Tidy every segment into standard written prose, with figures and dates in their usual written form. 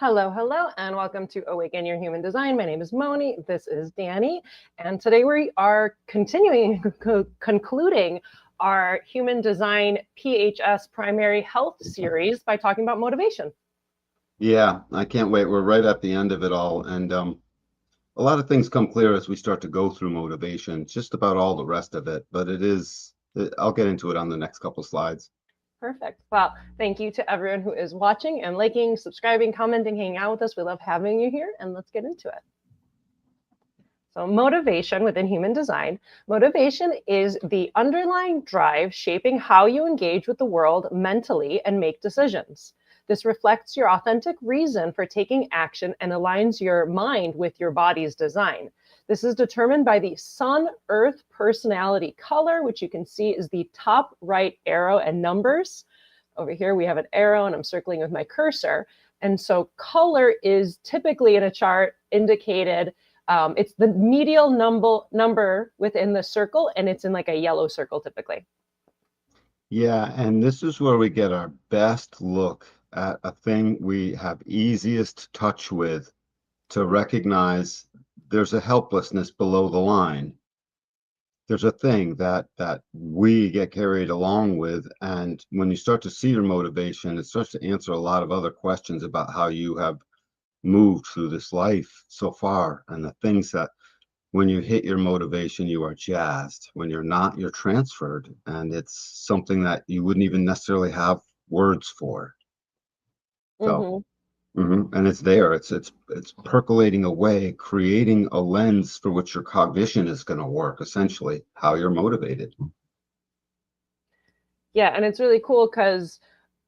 Hello, hello, and welcome to Awaken Your Human Design. My name is Moni. This is Danny. And today we are concluding our Human Design PHS Primary Health series by talking about motivation. Yeah, I can't wait. We're right at the end of it all. And a lot of things come clear as we start to go through motivation, just about all the rest of it. But I'll get into it on the next couple slides. Perfect. Well, thank you to everyone who is watching and liking, subscribing, commenting, hanging out with us. We love having you here, and let's get into it. So motivation within human design. Motivation is the underlying drive shaping how you engage with the world mentally and make decisions. This reflects your authentic reason for taking action and aligns your mind with your body's design. This is determined by the Sun Earth personality color, which you can see is the top right arrow and numbers. Over here we have an arrow and I'm circling with my cursor. And so color is typically in a chart indicated, it's the medial number within the circle, and it's in like a yellow circle typically. Yeah, and this is where we get our best look at a thing we have easiest touch with to recognize there's a helplessness below the line. There's a thing that we get carried along with, and when you start to see your motivation, it starts to answer a lot of other questions about how you have moved through this life so far, and the things that when you hit your motivation, you are jazzed. When you're not, you're transferred, and it's something that you wouldn't even necessarily have words for. So, and it's there. It's percolating away, creating a lens for which your cognition is going to work. Essentially, how you're motivated. Yeah, and it's really cool because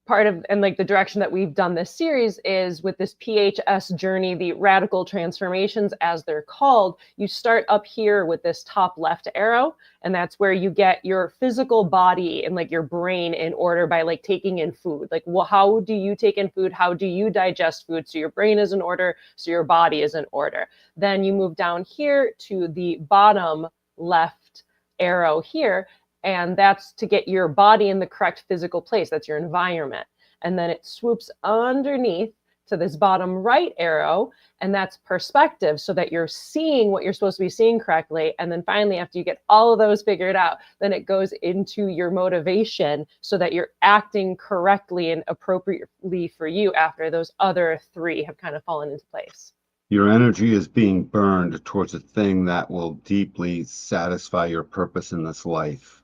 part of, and like the direction that we've done this series is with this PHS journey, the radical transformations as they're called. You start up here with this top left arrow, and that's where you get your physical body and like your brain in order by like taking in food. Like, well, how do you take in food? How do you digest food? So your brain is in order, so your body is in order. Then you move down here to the bottom left arrow here, and that's to get your body in the correct physical place. That's your environment. And then it swoops underneath to this bottom right arrow, and that's perspective, so that you're seeing what you're supposed to be seeing correctly. And then finally, after you get all of those figured out, then it goes into your motivation so that you're acting correctly and appropriately for you after those other three have kind of fallen into place. Your energy is being burned towards a thing that will deeply satisfy your purpose in this life.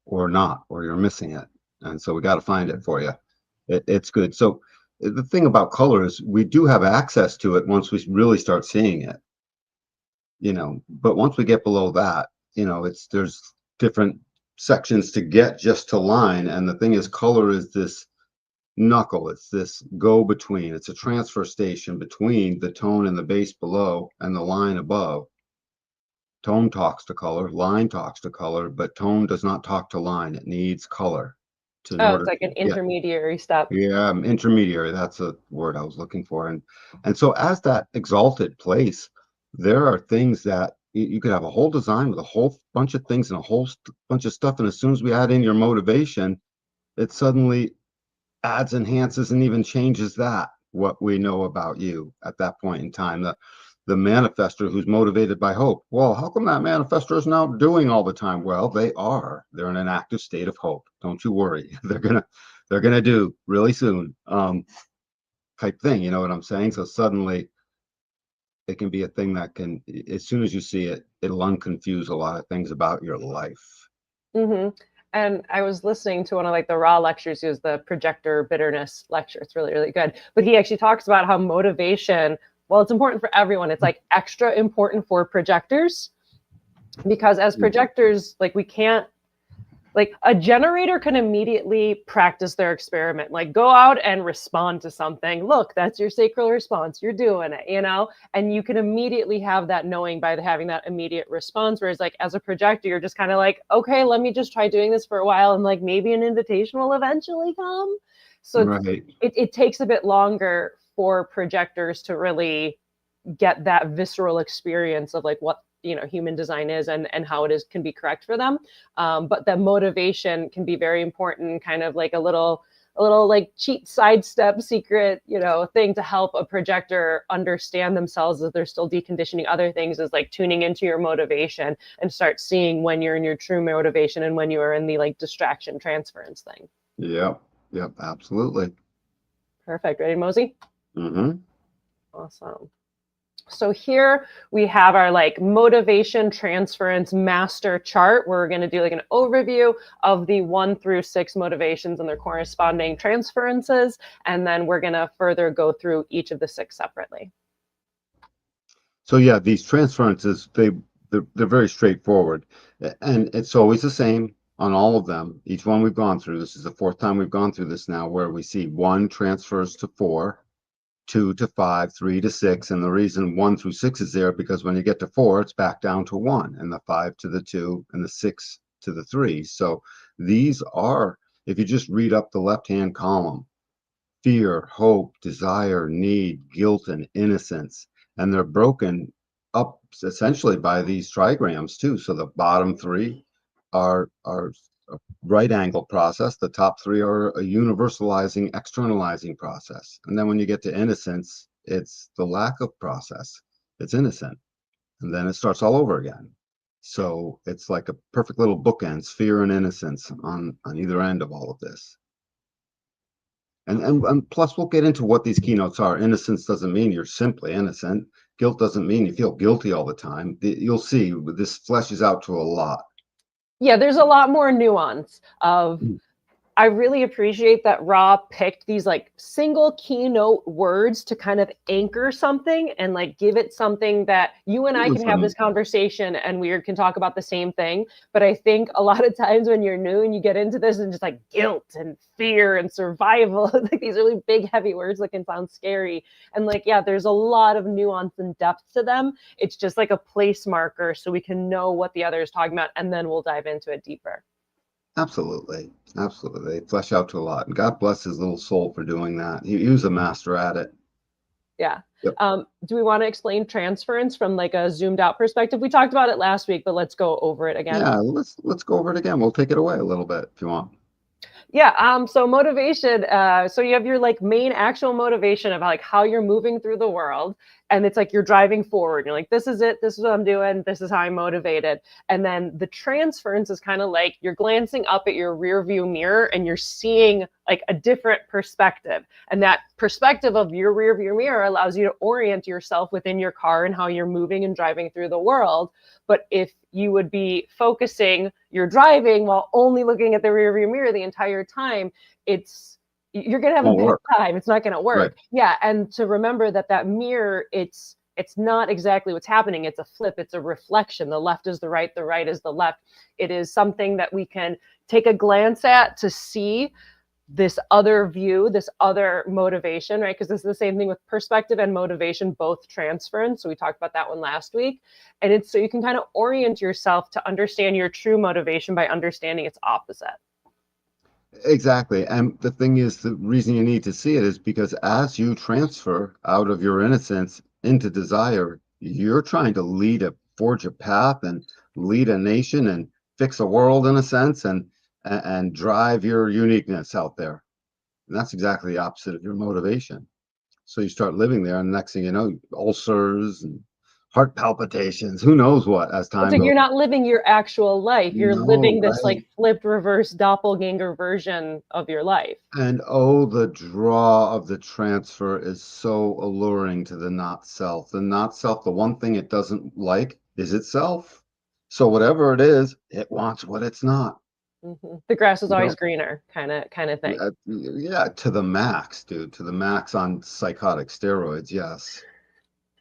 Or not, or you're missing it. And so we got to find it for you. It's good. So the thing about color is we do have access to it once we really start seeing it, but once we get below that, there's different sections to get just to line. And the thing is, color is this knuckle. It's this go between. It's a transfer station between the tone and the base below and the line above. Tone talks to color, line talks to color, but tone does not talk to line. It needs color. It's like an intermediary step. Yeah, intermediary. That's a word I was looking for. And so as that exalted place, there are things that you could have a whole design with a whole bunch of things and a whole bunch of stuff. And as soon as we add in your motivation, it suddenly adds, enhances, and even changes that, what we know about you at that point in time. The manifestor who's motivated by hope. Well, how come that manifestor is now doing all the time? Well, they are. They're in an active state of hope. Don't you worry. They're gonna do really soon. Type thing. You know what I'm saying? So suddenly, it can be a thing that can, as soon as you see it, it'll unconfuse a lot of things about your life. And I was listening to one of like the raw lectures. He was the projector bitterness lecture. It's really, really good. But he actually talks about how motivation, well, it's important for everyone. It's like extra important for projectors, because as projectors, like we can't, like a generator can immediately practice their experiment, like go out and respond to something. Look, that's your sacral response. You're doing it, and you can immediately have that knowing by having that immediate response. Whereas like as a projector, you're just kind of like, okay, let me just try doing this for a while. And like maybe an invitation will eventually come. So right. it takes a bit longer for projectors to really get that visceral experience of like what human design is and how it is can be correct for them. But the motivation can be very important, kind of like a little a little like cheat sidestep secret, thing to help a projector understand themselves as they're still deconditioning other things, is like tuning into your motivation and start seeing when you're in your true motivation and when you are in the like distraction transference thing. Yep. Yep. Absolutely. Perfect. Ready, Mosey? Mm-hmm. Awesome. So here we have our like motivation transference master chart, where we're going to do like an overview of the 1 through 6 motivations and their corresponding transferences. And then we're going to further go through each of the 6 separately. So yeah, these transferences, they're very straightforward, and it's always the same on all of them. Each one we've gone through, this is the 4th time we've gone through this now, where we see 1 transfers to 4, 2 to 5, 3 to 6. And the reason 1 through 6 is there, because when you get to 4, it's back down to 1, and the 5 to the 2, and the 6 to the 3. So these are, if you just read up the left-hand column, fear, hope, desire, need, guilt, and innocence. And they're broken up essentially by these trigrams too. So the bottom 3 are a right angle process. The top 3 are a universalizing, externalizing process. And then when you get to innocence, it's the lack of process. It's innocent. And then it starts all over again. So it's like a perfect little bookends, fear and innocence on either end of all of this. And plus, we'll get into what these keynotes are. Innocence doesn't mean you're simply innocent. Guilt doesn't mean you feel guilty all the time. You'll see this fleshes out to a lot. Yeah, there's a lot more nuance of I really appreciate that Rob picked these like single keynote words to kind of anchor something and like give it something that you and I can have this conversation and we can talk about the same thing. But I think a lot of times when you're new and you get into this and just like guilt and fear and survival, like these really big, heavy words that can sound scary. And like, yeah, there's a lot of nuance and depth to them. It's just like a place marker so we can know what the other is talking about, and then we'll dive into it deeper. Absolutely. Absolutely. They flesh out to a lot. And God bless his little soul for doing that. He was a master at it. Yeah. Yep. Do we want to explain transference from like a zoomed out perspective? We talked about it last week, but let's go over it again. Yeah, let's go over it again. We'll take it away a little bit if you want. Yeah. So motivation. So you have your like main actual motivation of like how you're moving through the world. And it's like you're driving forward. You're like, this is it. This is what I'm doing. This is how I'm motivated. And then the transference is kind of like you're glancing up at your rear view mirror and you're seeing like a different perspective. And that perspective of your rear view mirror allows you to orient yourself within your car and how you're moving and driving through the world. But if you would be focusing your driving while only looking at the rear view mirror the entire time, you're going to have a bad time. It's not going to work. Right. Yeah. And to remember that mirror, it's not exactly what's happening. It's a flip. It's a reflection. The left is the right is the left. It is something that we can take a glance at to see this other view, this other motivation, right? Because this is the same thing with perspective and motivation, both transference. So we talked about that one last week. And it's so you can kind of orient yourself to understand your true motivation by understanding its opposite. Exactly. And the thing is, the reason you need to see it is because as you transfer out of your innocence into desire, you're trying to forge a path and lead a nation and fix a world in a sense and drive your uniqueness out there. And that's exactly the opposite of your motivation. So you start living there, and the next thing you know, ulcers and heart palpitations, who knows what as time goes. You're not living your actual life. You're living this like flipped reverse doppelganger version of your life. And the draw of the transfer is so alluring to the not self. The not self, the one thing it doesn't like is itself. So whatever it is, it wants what it's not. Mm-hmm. The grass is always greener, kind of thing. Yeah, to the max, dude. To the max on psychotic steroids, yes.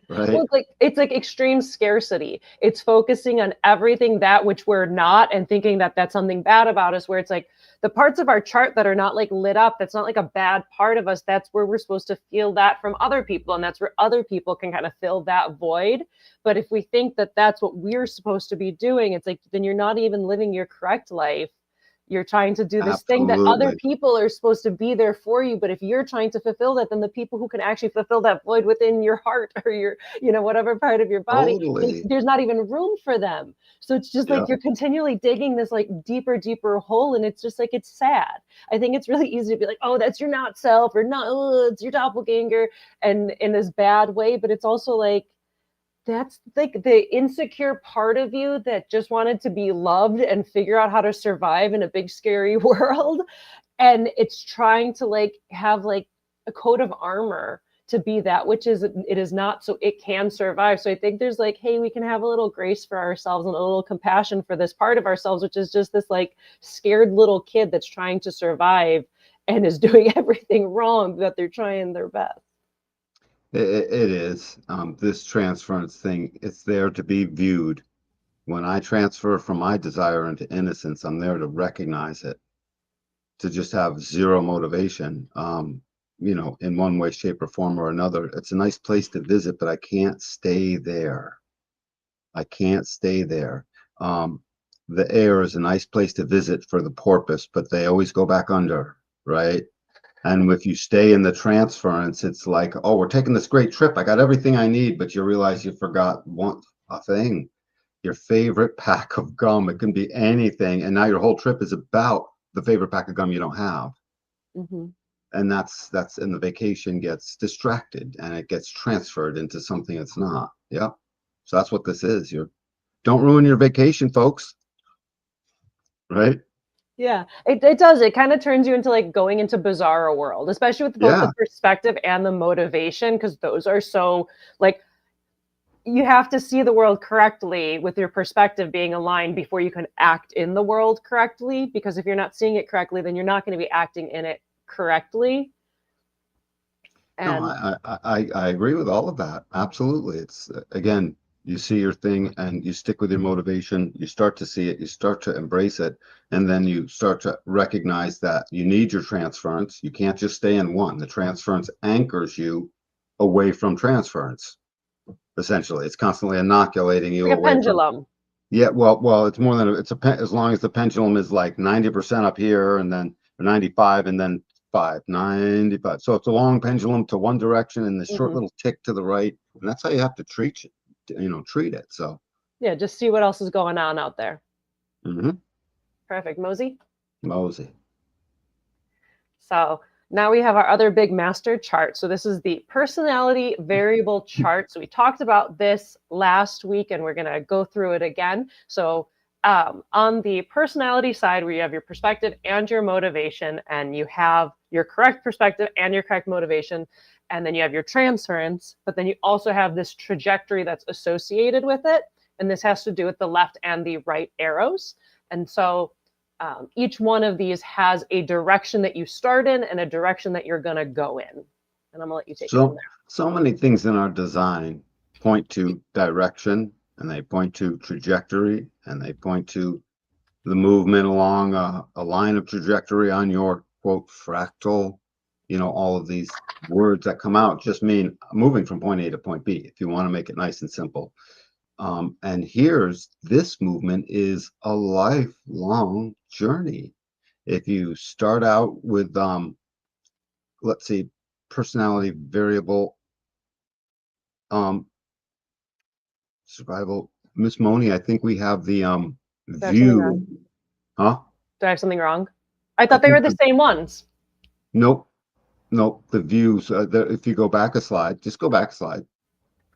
Right. Well, it's like extreme scarcity. It's focusing on everything that which we're not and thinking that that's something bad about us, where it's like the parts of our chart that are not like lit up, that's not like a bad part of us. That's where we're supposed to feel that from other people. And that's where other people can kind of fill that void. But if we think that that's what we're supposed to be doing, it's like, then you're not even living your correct life. You're trying to do this thing that other Absolutely. people are supposed to be there for you. But if you're trying to fulfill that, then the people who can actually fulfill that void within your heart or your, whatever part of your body, Totally. there's not even room for them. So it's just like Yeah. you're continually digging this like deeper, deeper hole. And it's just like, it's sad. I think it's really easy to be like, oh, that's your not self, or not, oh, it's your doppelganger, and in this bad way. But it's also like, that's like the insecure part of you that just wanted to be loved and figure out how to survive in a big scary world, and it's trying to like have like a coat of armor to be that which is it is not, so it can survive. So I think there's like, hey, we can have a little grace for ourselves and a little compassion for this part of ourselves, which is just this like scared little kid that's trying to survive and is doing everything wrong, that they're trying their best. It is. This transference thing, it's there to be viewed. When I transfer from my desire into innocence, I'm there to recognize it, to just have zero motivation, in one way, shape, or form or another. It's a nice place to visit, but I can't stay there. I can't stay there. Um, the air is a nice place to visit for the porpoise, but they always go back under, right? And if you stay in the transference, it's like, oh, we're taking this great trip. I got everything I need, but you realize you forgot one a thing, your favorite pack of gum. It can be anything. And now your whole trip is about the favorite pack of gum you don't have. Mm-hmm. And that's and the vacation gets distracted and it gets transferred into something it's not. Yep. So that's what this is. You don't ruin your vacation, folks. Right? Yeah, it does. It kind of turns you into like going into bizarre world, especially with both the Yeah. perspective and the motivation, because those are so like, you have to see the world correctly with your perspective being aligned before you can act in the world correctly. Because if you're not seeing it correctly, then you're not going to be acting in it correctly. No, And I agree with all of that. Absolutely. It's again, you see your thing and you stick with your motivation. You start to see it, you start to embrace it, and then you start to recognize that you need your transference. You can't just stay in one. The transference anchors you away from transference. Essentially, it's constantly inoculating you like a away from. pendulum. Yeah, well, it's more than as long as the pendulum is like 90% up here and then 95 and then 95. So it's a long pendulum to one direction and this short Hmm. little tick to the right. And that's how you have to treat it. So, Yeah, just see what else is going on out there. mhm, Perfect. Mosey. Mosey. So now we have our other big master chart. So this is the personality variable chart. So we talked about this last week and we're going to go through it again. So on the personality side, where you have your perspective and your motivation, and you have your correct perspective and your correct motivation, and then you have your transference, but then you also have this trajectory that's associated with it. And this has to do with the left and the right arrows. And so each one of these has a direction that you start in and a direction that you're going to go in. And I'm going to let you take it from So, there. so many things in our design point to direction and they point to trajectory and they point to the movement along a line of trajectory on your quote fractal. All of these words that come out just mean moving from point A to point B, if you want to make it nice and simple. And here's this movement is a lifelong journey. If you start out with, let's see, personality variable, um, survival, Miss Moni, I think we have the Do I have something wrong? view, huh? Do I have something wrong? I I thought they were think the same ones. nope. Nope, the views, if you go back a slide, just go back a slide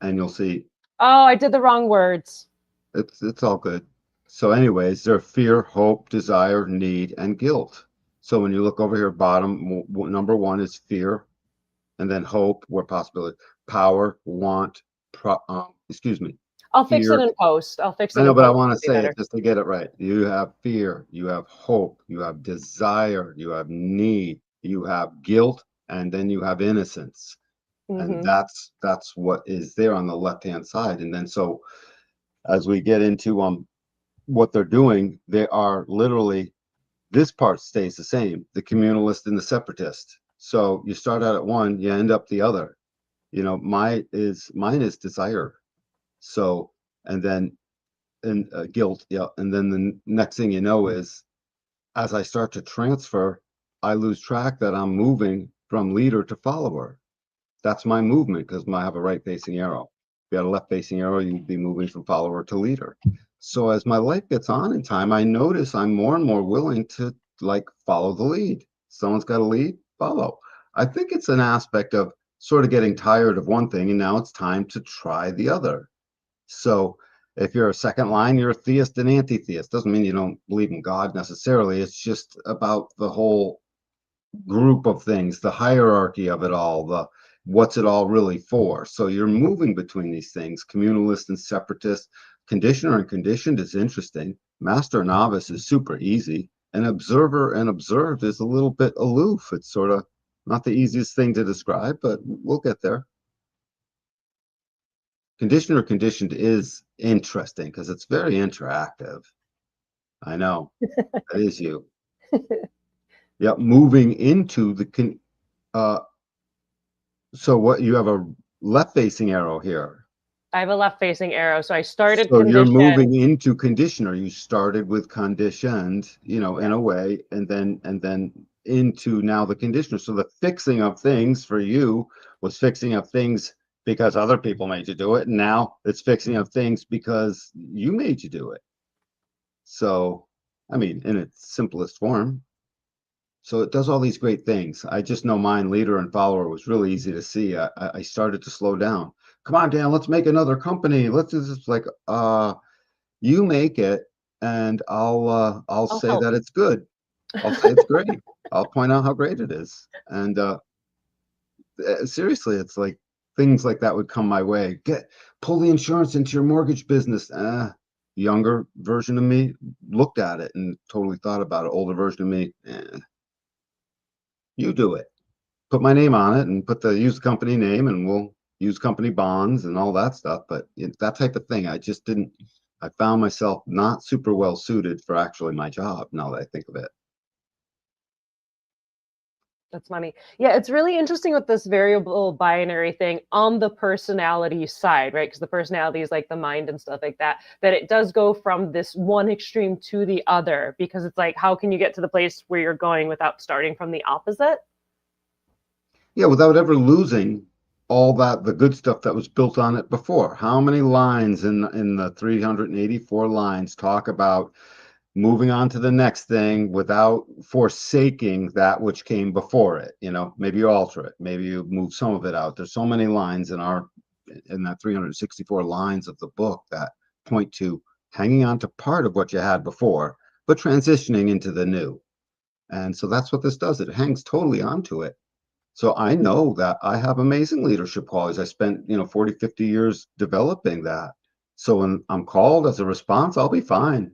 and you'll see Oh, I did the wrong words. it's all good. So anyways, there are fear, hope, desire, need, and guilt. So when you look over here, bottom, number one is fear, and then hope, what possibility, power, want, excuse me, I'll fix it fear. in post. I'll fix I it know, in but I post. want to It'll be say it better. just to get it right. You have fear, you have hope, you have desire, you have need, you have guilt, and then you have innocence. And Mm-hmm. that's what is there on the left hand side. And then so as we get into what they're doing, they are literally, this part stays the same, the communalist and the separatist. So you start out at one, you end up the other. Mine is desire. So and then and guilt, yeah, and then the next thing you know is as I start to transfer, I lose track that I'm moving from leader to follower. That's my movement because I have a right facing arrow. If you had a left facing arrow, you'd be moving from follower to leader. So as my life gets on in time, I notice I'm more and more willing to like follow the lead. Someone's got a lead, follow. I think it's an aspect of sort of getting tired of one thing and now it's time to try the other. So if you're a second line, you're a theist and anti-theist. Doesn't mean you don't believe in God necessarily. It's just about the whole group of things, the hierarchy of it all, the what's it all really for. So you're moving between these things, communalist and separatist. Conditioner and conditioned is interesting. Master and novice is super easy. And observer and observed is a little bit aloof. It's sort of not the easiest thing to describe, but we'll get there. Conditioner conditioned is interesting because it's very interactive. I know that is you. Yep, moving into the so what you have a left facing arrow here. I have a left facing arrow. So I started So you're condition. moving into conditioner. You started with conditioned, in a way, and then into now the conditioner. So the fixing of things for you was fixing of things because other people made you do it. And now it's fixing of things because you made you do it. So, I mean, in its simplest form. So it does all these great things. I just know mine, leader and follower, was really easy to see. I started to slow down. Come on, Dan, let's make another company. Let's do this. Like, you make it, and I'll I'll say help. that it's good. I'll say it's great. I'll point out how great it is. And seriously, it's like things like that would come my way. Pull the insurance into your mortgage business. Younger version of me looked at it and totally thought about it. Older version of me, you do it. Put my name on it and put the used company name and we'll use company bonds and all that stuff. But that type of thing, I found myself not super well suited for actually my job now that I think of it. That's funny. Yeah, it's really interesting with this variable binary thing on the personality side, right? Because the personality is like the mind and stuff like that, that it does go from this one extreme to the other because it's like, how can you get to the place where you're going without starting from the opposite? Yeah, without ever losing all the good stuff that was built on it before. How many lines in the 384 lines talk about moving on to the next thing without forsaking that which came before it? Maybe you alter it, maybe you move some of it out. There's so many lines in that 364 lines of the book that point to hanging on to part of what you had before, but transitioning into the new. And so that's what this does. It hangs totally onto it. So I know that I have amazing leadership qualities. I spent, 40, 50 years developing that. So when I'm called as a response, I'll be fine,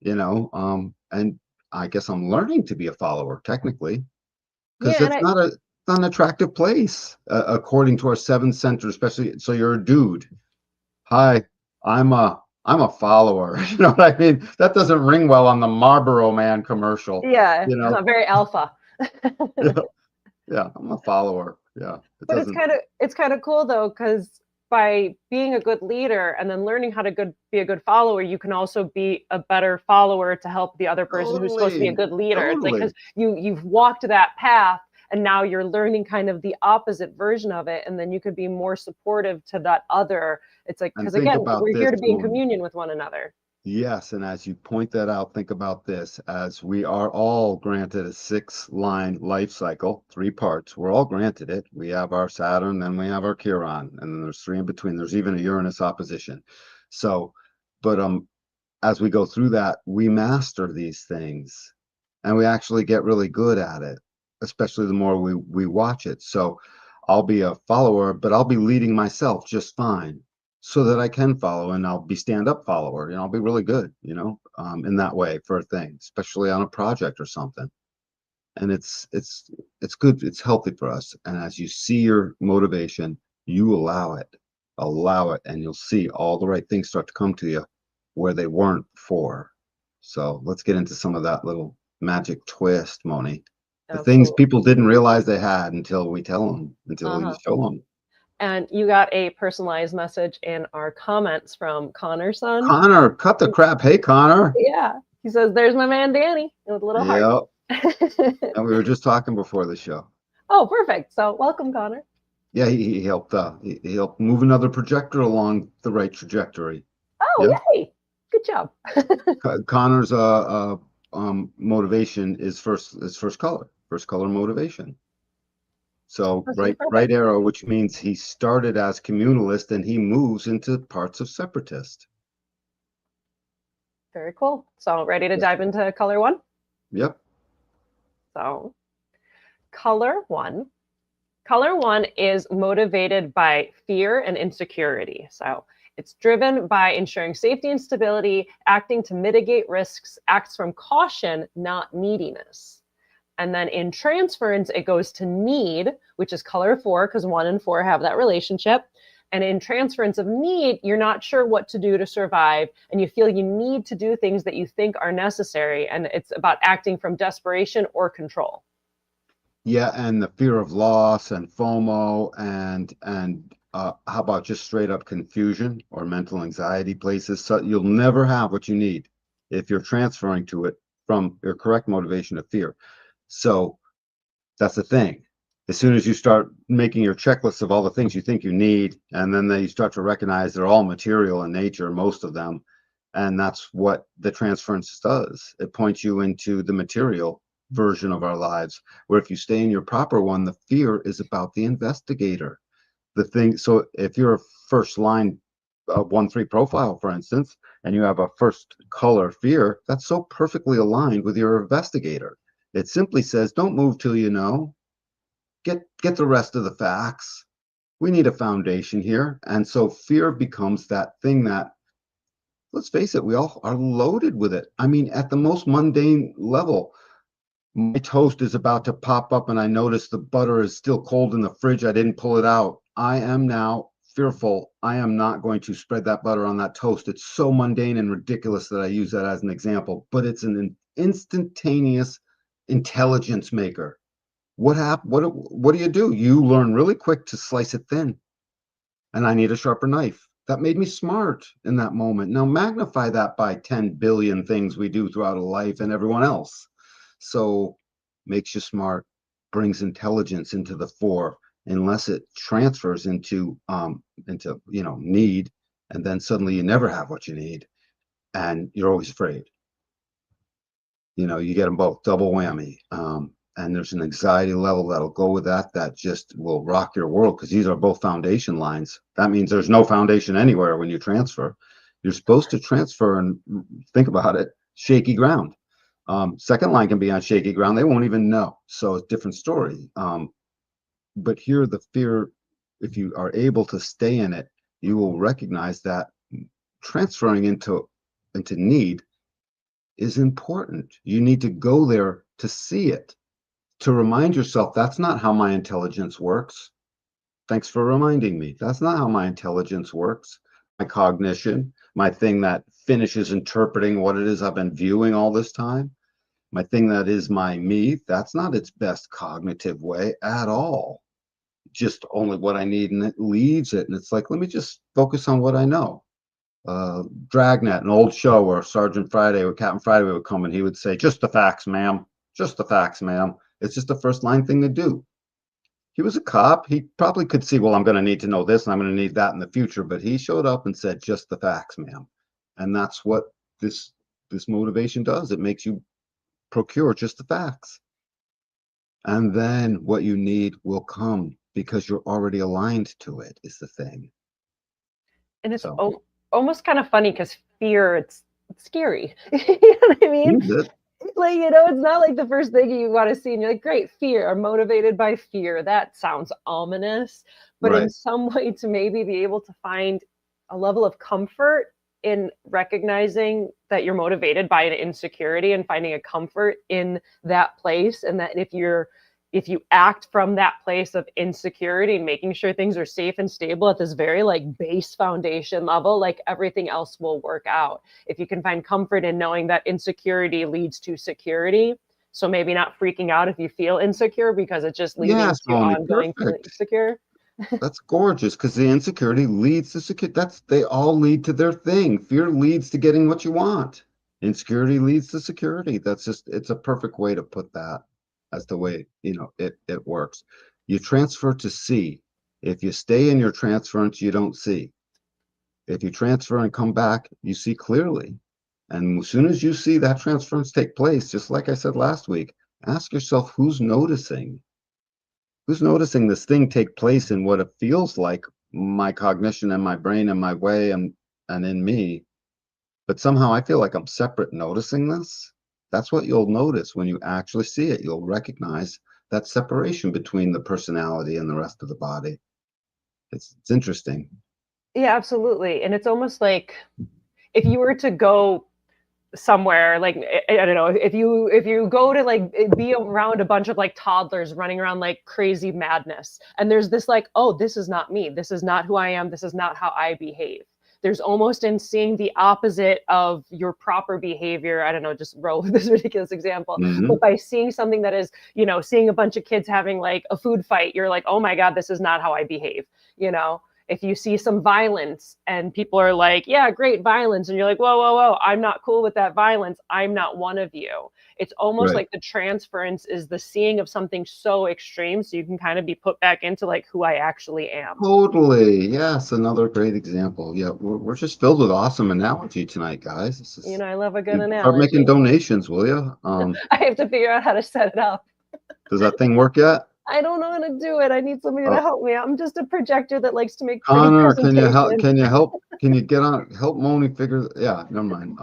and I guess I'm learning to be a follower technically because Yeah, and it's not an attractive place, according to our seven centers, especially. So you're a dude. Hi, I'm a follower. You know what I mean? That doesn't ring well on the Marlboro Man commercial, yeah, you know? very alpha. Yeah, yeah, I'm a follower. Yeah, it But it's doesn't. kind of cool though, because by being a good leader and then learning how to be a good follower, you can also be a better follower to help the other person who's supposed to be a Totally, good leader. It's like because totally. you've walked that path and now you're learning kind of the opposite version of it, and then you could be more supportive to that other. It's like And because think again, about we're here this, to be in Moon. communion with one another. Yes, and as you point that out, think about this. As we are all granted a 6-line life cycle, 3 parts. We're all granted it. We have our Saturn, then we have our Chiron, and then there's 3 in between. There's even a Uranus opposition. So, but as we go through that, we master these things, and we actually get really good at it, especially the more we watch it. So, I'll be a follower, but I'll be leading myself just fine so that I can follow and I'll be stand-up follower. I'll be really good, in that way for a thing, especially on a project or something. And it's good, it's healthy for us. And as you see your motivation, you allow it, and you'll see all the right things start to come to you where they weren't before. So let's get into some of that little magic twist, Moni. The things Absolutely. people didn't realize they had until we tell them, until you Uh-huh. show them. And you got a personalized message in our comments from Connor's son. Connor, cut the crap. Hey, Connor. Yeah. He says, "There's my man Danny," with a little heart. Yeah. And we were just talking before the show. Oh, perfect. So welcome, Connor. Yeah, he helped. He helped move another projector along the right trajectory. Oh, Yeah. yay. Good job. Connor's motivation is first color motivation. So This is right perfect. arrow, which means he started as communalist and he moves into parts of separatist. Very cool. So ready to Yes. dive into color one? Yep. So color one. Color one is motivated by fear and insecurity. So it's driven by ensuring safety and stability, acting to mitigate risks, acts from caution, not neediness. And then in transference, it goes to need, which is color four, because 1 and 4 have that relationship. And in transference of need, you're not sure what to do to survive, and you feel you need to do things that you think are necessary. And it's about acting from desperation or control. Yeah, and the fear of loss and FOMO and how about just straight up confusion or mental anxiety places. So you'll never have what you need if you're transferring to it from your correct motivation of fear. So that's the thing. As soon as you start making your checklist of all the things you think you need, and then you start to recognize they're all material in nature, most of them, and that's what the transference does. It points you into the material version of our lives, where if you stay in your proper one, the fear is about the investigator. The thing, so if you're a first line 1-3 profile, for instance, and you have a first color fear, that's so perfectly aligned with your investigator. It simply says, don't move till you know. Get the rest of the facts. We need a foundation here. And so fear becomes that thing that, let's face it, we all are loaded with it. I mean, at the most mundane level, my toast is about to pop up and I notice the butter is still cold in the fridge. I didn't pull it out. I am now fearful. I am not going to spread that butter on that toast. It's so mundane and ridiculous that I use that as an example, but it's an instantaneous intelligence maker. What do? You learn really quick to slice it thin, and I need a sharper knife. That made me smart in that moment. Now magnify that by 10 billion things we do throughout a life and everyone else. So makes you smart, brings intelligence into the fore, unless it transfers into need, and then suddenly you never have what you need, and you're always afraid. You get them both, double whammy. And there's an anxiety level that'll go with that just will rock your world, because these are both foundation lines. That means there's no foundation anywhere when you transfer. You're supposed to transfer and think about it, shaky ground. Second line can be on shaky ground. They won't even know. So it's a different story. But here, the fear, if you are able to stay in it, you will recognize that transferring into need is important. You need to go there to see it, to remind yourself that's not how my intelligence works. Thanks for reminding me. That's not how my intelligence works. My cognition, my thing that finishes interpreting what it is I've been viewing all this time, my thing that is my me, that's not its best cognitive way at all. Just only what I need, and it leaves it. And it's like, let me just focus on what I know. Dragnet, an old show where Sergeant Friday or Captain Friday would come and he would say, just the facts, ma'am. Just the facts, ma'am. It's just the first line thing to do. He was a cop. He probably could see, well, I'm going to need to know this and I'm going to need that in the future. But he showed up and said, just the facts, ma'am. And that's what this motivation does. It makes you procure just the facts. And then what you need will come because you're already aligned to it, is the thing. And it's So, almost kind of funny because fear, it's scary. You know what I mean? Like, it's not like the first thing you want to see, and you're like, great, fear, I'm motivated by fear. That sounds ominous. But in right. some way, to maybe be able to find a level of comfort in recognizing that you're motivated by an insecurity and finding a comfort in that place, and that if you act from that place of insecurity and making sure things are safe and stable at this very like base foundation level, like everything else will work out. If you can find comfort in knowing that insecurity leads to security, so maybe not freaking out if you feel insecure, because it's just leading Yes, to Tony, ongoing feeling perfect. insecure. That's gorgeous, because the insecurity leads to security. They all lead to their thing. Fear leads to getting what you want. Insecurity leads to security. It's a perfect way to put that as the way, it works. You transfer to see. If you stay in your transference, you don't see. If you transfer and come back, you see clearly. And as soon as you see that transference take place, just like I said last week, ask yourself who's noticing? Who's noticing this thing take place in what it feels like my cognition and my brain and my way and in me, but somehow I feel like I'm separate noticing this. That's what you'll notice when you actually see it. You'll recognize that separation between the personality and the rest of the body. It's interesting. Yeah, absolutely. And it's almost like if you were to go somewhere, like I don't know, if you go to like be around a bunch of like toddlers running around like crazy madness, and there's this like, oh, this is not me, this is not who I am, this is not how I behave. There's almost in seeing the opposite of your proper behavior. I don't know, just roll with this ridiculous example, Hmm. but by seeing something that is, seeing a bunch of kids having like a food fight, you're like, oh my god, this is not how I behave. you know if you see some violence and people are like, yeah, great violence, and you're like, whoa, whoa, whoa, I'm not cool with that violence, I'm not one of you. It's almost Right. like the transference is the seeing of something so extreme so you can kind of be put back into like who I actually am. Totally. Yes, another great example. Yeah, we're just filled with awesome analogy tonight, guys. This is I love a good start making analogy. donations, will you? I have to figure out how to set it up. Does that thing work yet? I don't know how to do it. I need somebody to Oh, help me. I'm just a projector that likes to make pretty Connor, can you help? presentations. Can you help? Can you get on? Help Moni figure? Yeah, never mind.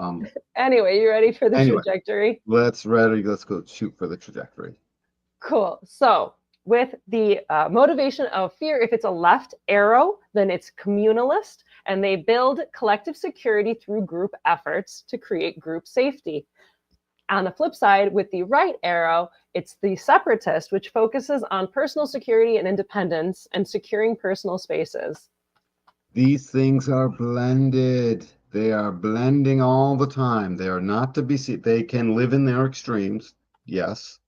Anyway, you ready for the Anyway, trajectory? let's ready. Let's go shoot for the trajectory. Cool. So, with the motivation of fear, if it's a left arrow, then it's communalist, and they build collective security through group efforts to create group safety. On the flip side, with the right arrow, it's the separatist, which focuses on personal security and independence and securing personal spaces. These things are blended. They are blending all the time. They are not to be seen. They can live in their extremes, yes,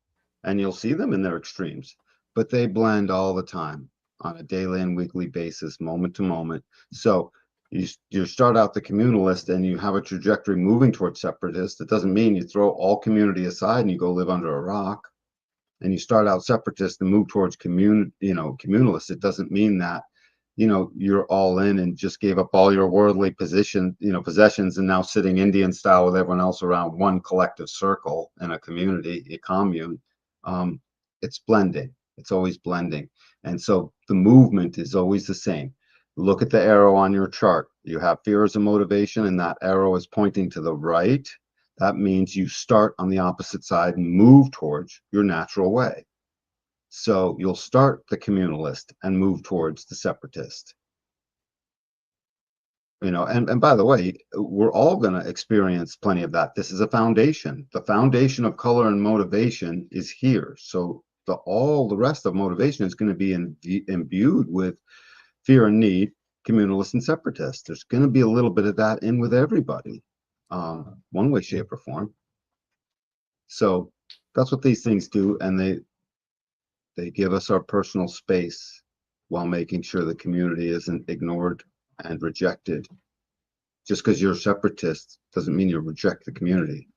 and you'll see them in their extremes, but they blend all the time on a daily and weekly basis, moment to moment. So you start out the communalist and you have a trajectory moving towards separatist. It doesn't mean you throw all community aside and you go live under a rock. And you start out separatist and move towards communalist. It doesn't mean that you're all in and just gave up all your worldly possessions and now sitting Indian style with everyone else around one collective circle in a community, a commune. um, it's blending. It's always blending. And so the movement is always the same. Look at the arrow on your chart. You have fear as a motivation and that arrow is pointing to the right. That means you start on the opposite side and move towards your natural way. So you'll start the communalist and move towards the separatist. And by the way, we're all going to experience plenty of that. This is a foundation. The foundation of color and motivation is here. So all the rest of motivation is going to be imbued with fear and need, communalist and separatist. There's going to be a little bit of that in with everybody, one way, shape, or form. So that's what these things do, and they give us our personal space while making sure the community isn't ignored and rejected. Just because you're a separatist doesn't mean you reject the community.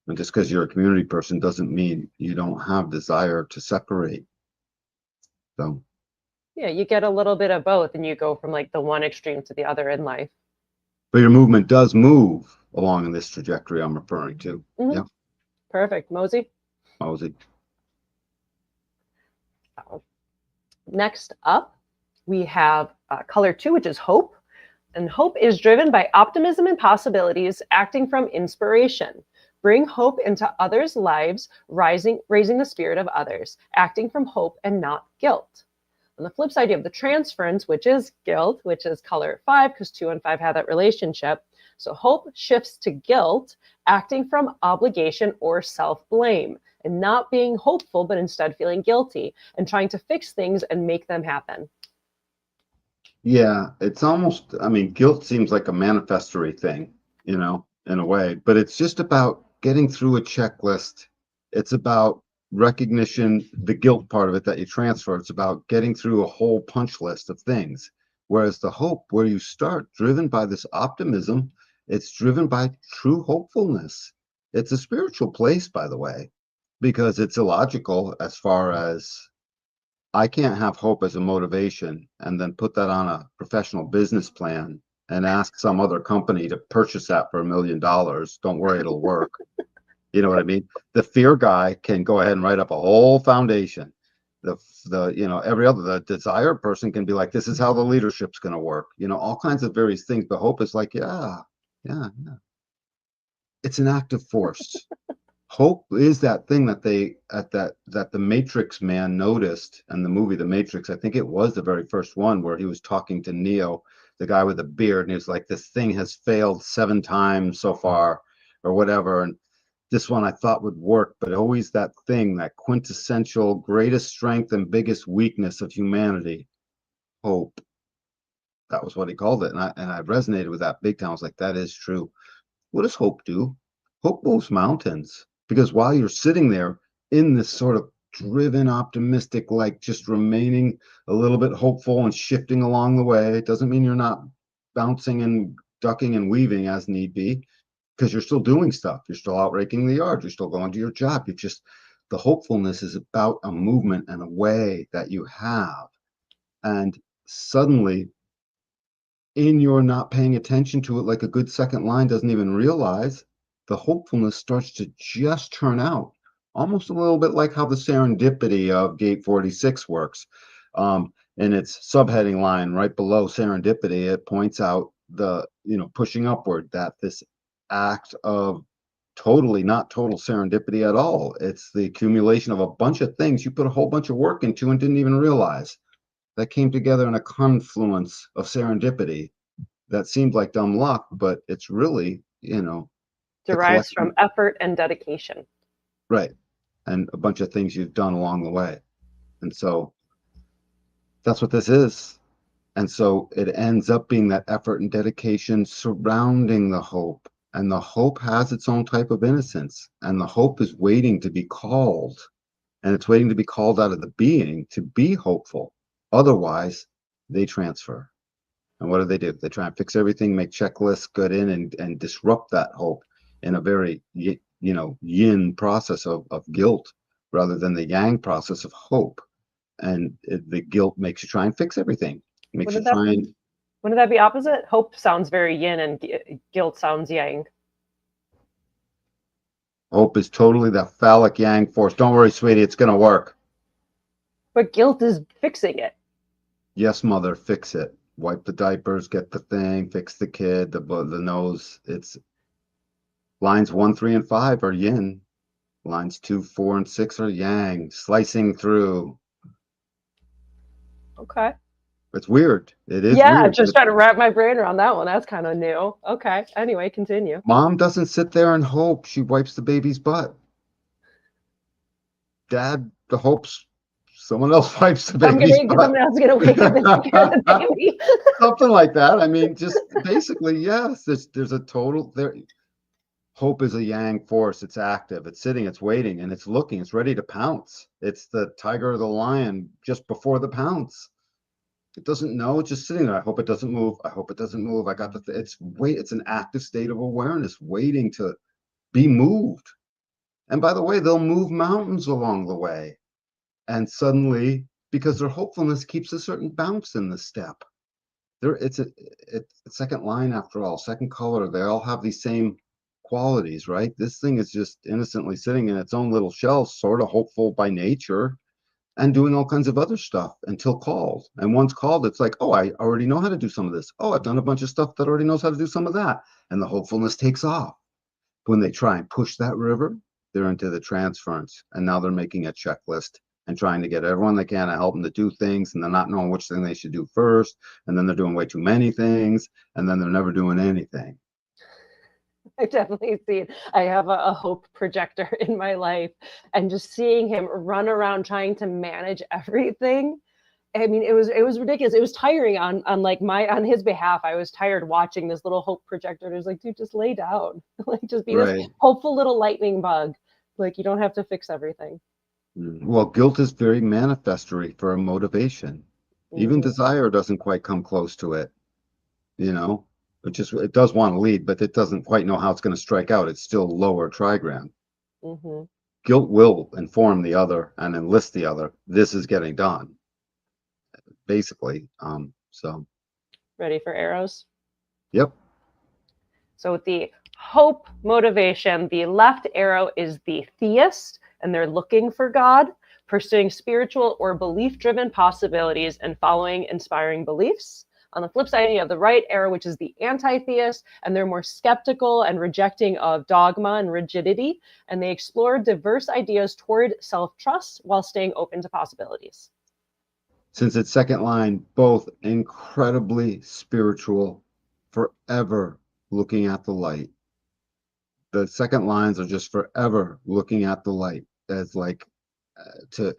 And just because you're a community person doesn't mean you don't have desire to separate. So, Yeah, you get a little bit of both, and you go from like the one extreme to the other in life. but your movement does move along in this trajectory I'm referring to. Mm-hmm. Yeah, Perfect. Mosey? Mosey. Next up, we have color 2, which is hope. And hope is driven by optimism and possibilities, acting from inspiration. Bring hope into others' lives, raising the spirit of others, acting from hope and not guilt. On the flip side, you have the transference, which is guilt, which is color 5, because 2 and 5 have that relationship. So hope shifts to guilt, acting from obligation or self-blame, and not being hopeful, but instead feeling guilty and trying to fix things and make them happen. Yeah, it's almost, I mean, guilt seems like a manifestory thing, in a way, but it's just about getting through a checklist. It's about recognition, the guilt part of it that you transfer. It's about getting through a whole punch list of things. Whereas the hope, where you start driven by this optimism, It's driven by true hopefulness. It's a spiritual place, by the way, because it's illogical as far as I can't have hope as a motivation and then put that on a professional business plan and ask some other company to purchase that for $1 million. Don't worry, it'll work. You know what I mean? The fear guy can go ahead and write up a whole foundation. Every other, the desire person can be like, this is how the leadership's going to work. All kinds of various things. But hope is like, yeah, yeah, yeah. It's an active force. Hope is that thing that the Matrix man noticed in the movie The Matrix. I think it was the very first one where he was talking to Neo, the guy with the beard, and he was like, this thing has failed 7 times so far, or whatever. And this one I thought would work, but always that thing, that quintessential greatest strength and biggest weakness of humanity, hope. That was what he called it. And I resonated with that big time. I was like, that is true. What does hope do? Hope moves mountains, because while you're sitting there in this sort of driven, optimistic, like just remaining a little bit hopeful and shifting along the way, it doesn't mean you're not bouncing and ducking and weaving as need be, because you're still doing stuff. You're still out raking the yard. You're still going to your job. The hopefulness is about a movement and a way that you have. And suddenly, in your not paying attention to it, like a good second line doesn't even realize, the hopefulness starts to just turn out, almost a little bit like how the serendipity of Gate 46 works. In its subheading line right below serendipity, it points out pushing upward, that this act of totally not total serendipity at all. It's the accumulation of a bunch of things you put a whole bunch of work into and didn't even realize, that came together in a confluence of serendipity that seemed like dumb luck, but it's really, the Derives collection, from effort and dedication. right? And a bunch of things you've done along the way. And so that's what this is. And so it ends up being that effort and dedication surrounding the hope. And the hope has its own type of innocence. And the hope is waiting to be called. And it's waiting to be called out of the being to be hopeful. Otherwise, they transfer. And what do? They try and fix everything, make checklists, get in and disrupt that hope in a very, yin process of guilt, rather than the yang process of hope. And the guilt makes you try and fix everything. It makes you Wouldn't that try and wouldn't that be opposite? Hope sounds very yin and guilt sounds yang. hope is totally the phallic yang force. Don't worry, sweetie, it's going to work. But guilt is fixing it. Yes, mother, fix it. Wipe the diapers, get the thing, fix the kid, the nose. It's lines 1, 3, and 5 are yin. Lines 2, 4, and 6 are yang, slicing through. Okay. It's weird. It is Yeah, weird. just trying to wrap my brain around that one. That's kind of new. Okay. Anyway, continue. Mom doesn't sit there and hope. She wipes the baby's butt. Dad hopes someone else wipes the baby's butt. Someone else is gonna wake up and take care of the baby. Something like that. I mean, just basically, yes. There's a total there. Hope is a yang force. It's active. It's sitting. It's waiting, and it's looking. It's ready to pounce. It's the tiger or the lion just before the pounce. It doesn't know. It's just sitting there. I hope it doesn't move. I hope it doesn't move. I got the. It's an active state of awareness, waiting to be moved. And by the way, they'll move mountains along the way. And suddenly, because their hopefulness keeps a certain bounce in the step. It's a second line after all, second color. They all have these same qualities, right? This thing is just innocently sitting in its own little shell, sort of hopeful by nature, and doing all kinds of other stuff until called. And once called, it's like, oh, I already know how to do some of this. Oh, I've done a bunch of stuff that already knows how to do some of that. And the hopefulness takes off. When they try and push that river, they're into the transference. And now they're making a checklist and trying to get everyone they can to help them to do things. And they're not knowing which thing they should do first. And then they're doing way too many things. And then they're never doing anything. I definitely see it. I have a hope projector in my life, and just seeing him run around trying to manage everything. I mean, it was ridiculous. It was tiring on his behalf. I was tired watching this little hope projector. It was like, dude, just lay down. Like, just be this Right. hopeful little lightning bug. Like, you don't have to fix everything. Well, guilt is very manifestory for a motivation. Even Mhm. desire doesn't quite come close to it, you know? it does want to lead, but it doesn't quite know how it's going to strike out. It's still lower trigram. Mm-hmm. Guilt will inform the other and enlist the other. This is getting done, basically. So, Ready for arrows? yep. So with the hope motivation, the left arrow is the theist, and they're looking for God, pursuing spiritual or belief-driven possibilities and following inspiring beliefs. On the flip side, you have the right arrow, which is the anti-theist, and they're more skeptical and rejecting of dogma and rigidity, and they explore diverse ideas toward self-trust while staying open to possibilities. Since it's second line, both incredibly spiritual, forever looking at the light. The second lines are just forever looking at the light as like to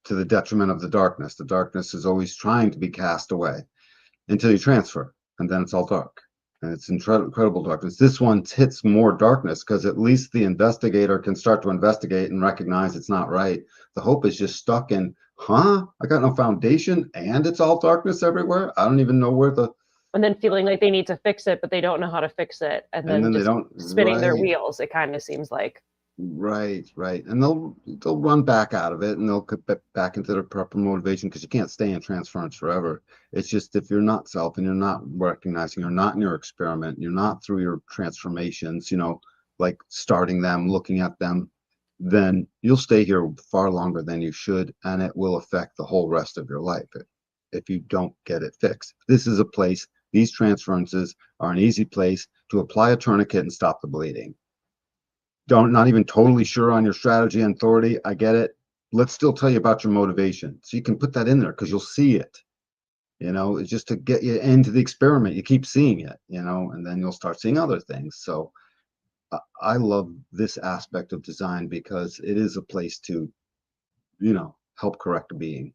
the detriment of the darkness. The darkness is always trying to be cast away until you transfer, and then it's all dark. And it's incredible darkness. This one hits more darkness because at least the investigator can start to investigate and recognize it's not right. The hope is just stuck in, I got no foundation and it's all darkness everywhere. I don't even know where and then feeling like they need to fix it, but they don't know how to fix it, and then they just don't, spinning their right. wheels. It kind of seems like. Right, right. And they'll run back out of it and they'll get back into their proper motivation because you can't stay in transference forever. It's just if you're not self and you're not recognizing, you're not in your experiment, you're not through your transformations, like starting them, looking at them, then you'll stay here far longer than you should, and it will affect the whole rest of your life if you don't get it fixed. This is a place, these transferences are an easy place to apply a tourniquet and stop the bleeding. Not even totally sure on your strategy and authority. I get it. Let's still tell you about your motivation. So you can put that in there because you'll see it. It's just to get you into the experiment. You keep seeing it, and then you'll start seeing other things. So I love this aspect of design because it is a place to, help correct a being.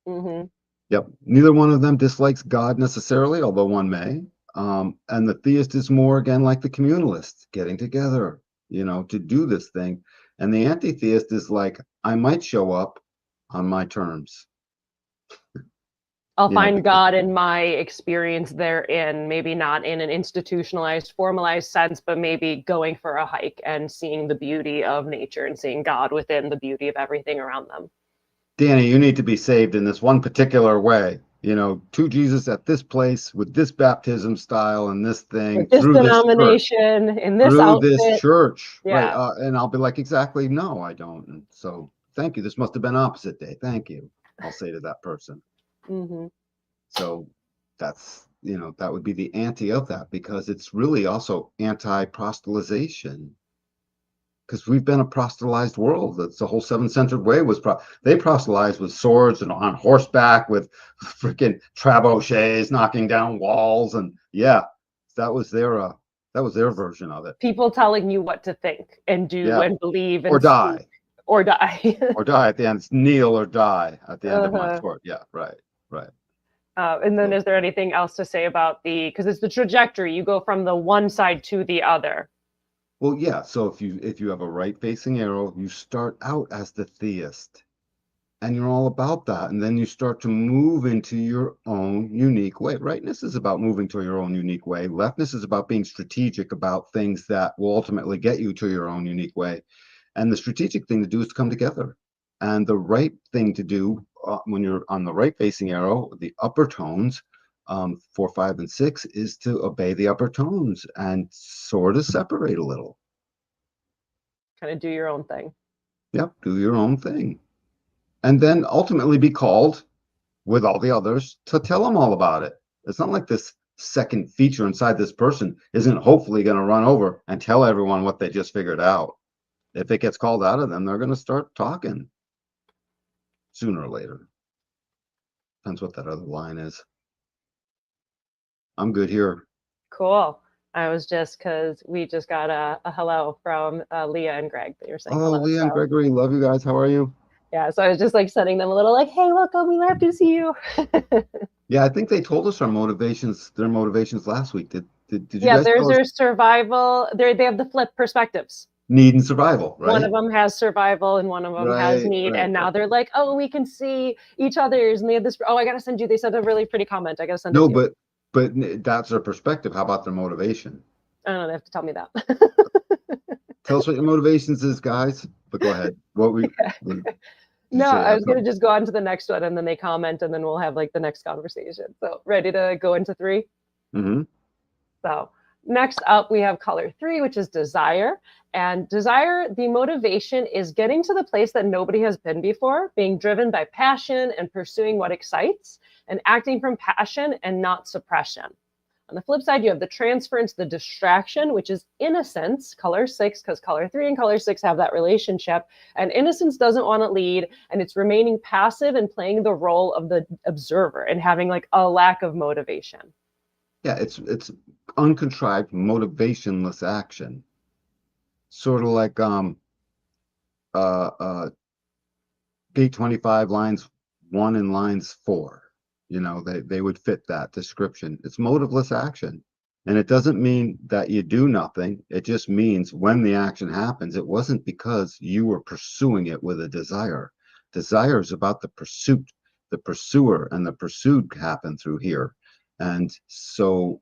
Mm-hmm. Yep. Neither one of them dislikes God necessarily, although one may. And the theist is more, again, like the communalist, getting together, to do this thing. And the anti-theist is like, I might show up on my terms. I'll find Because, God in my experience therein, maybe not in an institutionalized, formalized sense, but maybe going for a hike and seeing the beauty of nature and seeing God within the beauty of everything around them. Danny, you need to be saved in this one particular way. To Jesus at this place with this baptism style and this thing With this through this church. denomination, in this Through this outfit. church, right? Yeah. And I'll be like, exactly, no, I don't. And so, thank you. This must have been opposite day. Thank you. I'll say to that person. Mm-hmm. So that's that would be the anti of that because it's really also anti-proselytization because we've been a proselytized world. That's the whole seven-centered way was they proselytized with swords and on horseback with freaking trebuchets knocking down walls and that was their version of it. People telling you what to think and do and believe and or die speak or die. or die at the end. It's kneel or die at the end of my Uh-huh. sword. Yeah, right. And then So, is there anything else to say about because it's the trajectory, you go from the one side to the other. well, yeah. So if you have a right facing arrow, you start out as the theist, and you're all about that, and then you start to move into your own unique way. Rightness is about moving to your own unique way. Leftness is about being strategic about things that will ultimately get you to your own unique way. And the strategic thing to do is to come together. And the right thing to do when you're on the right facing arrow, the upper tones, 4, 5, and 6, is to obey the upper tones and sort of separate a little. Kind of do your own thing. Yep, do your own thing. And then ultimately be called with all the others to tell them all about it. It's not like this second feature inside this person isn't hopefully going to run over and tell everyone what they just figured out. If it gets called out of them, they're going to start talking sooner or later. Depends what that other line is. I'm good here. Cool. I was just because we just got a hello from Leah and Greg. They were saying Oh, hello. Leah and So Gregory, love you guys. How are you? yeah, so I was just like sending them a little like, hey, welcome. We love to see you. Yeah, I think they told us their motivations last week. Did you Yeah, guys there's tell us their survival. They have the flip perspectives. need and survival, One right? of them has survival and one of them has Right, need. right. And now they're like, oh, we can see each other's. And they have this. Oh, I got to send you. They sent a really pretty comment. I got to send it No, to you. but but that's their perspective. How about their motivation? I don't know, they have to tell me that. Tell us what your motivations is, guys. But go ahead. Did you No, say you I have was gonna something? just go on to the next one and then they comment and then we'll have like the next conversation. So ready to go into three? Mm-hmm. So next up, we have color three, which is desire. And desire, the motivation is getting to the place that nobody has been before, being driven by passion and pursuing what excites, and acting from passion and not suppression. On the flip side, you have the transference, the distraction, which is innocence, color six, because color three and color six have that relationship. And innocence doesn't want to lead, and it's remaining passive and playing the role of the observer and having like a lack of motivation. Yeah, it's uncontrived, motivationless action. Sort of like uh uh Gate 25 lines 1 and lines 4. They would fit that description. It's motiveless action. And it doesn't mean that you do nothing. It just means when the action happens, it wasn't because you were pursuing it with a desire. Desire is about the pursuit, the pursuer, and the pursued happen through here. And so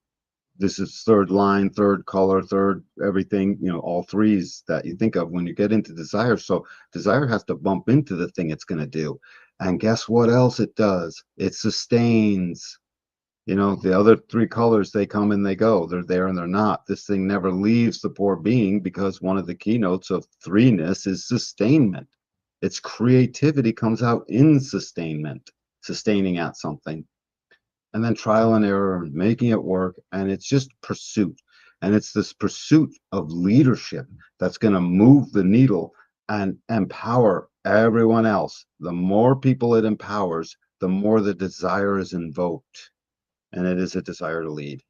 this is third line, third color, third everything, all threes that you think of when you get into desire. So desire has to bump into the thing it's going to do. And guess what else it does? It sustains. The other three colors, they come and they go. They're there and they're not. This thing never leaves the poor being because one of the keynotes of threeness is sustainment. Its creativity comes out in sustainment, sustaining at something, and then trial and error, making it work. And it's just pursuit. And it's this pursuit of leadership that's going to move the needle and empower everyone else. The more people it empowers, the more the desire is invoked. And it is a desire to lead.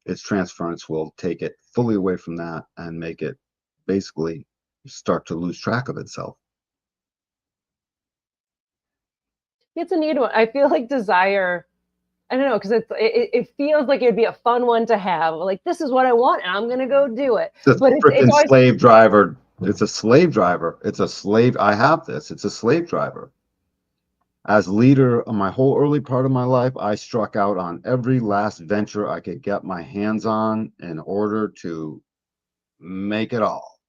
Its transference will take it fully away from that and make it basically start to lose track of itself. It's a neat one. I feel like desire, I don't know, because it feels like it'd be a fun one to have. Like, this is what I want, and I'm gonna go do it. It's a But it's freaking always slave driver. It's a slave driver. It's a slave. I have this. It's a slave driver. As leader of my whole early part of my life, I struck out on every last venture I could get my hands on in order to make it all.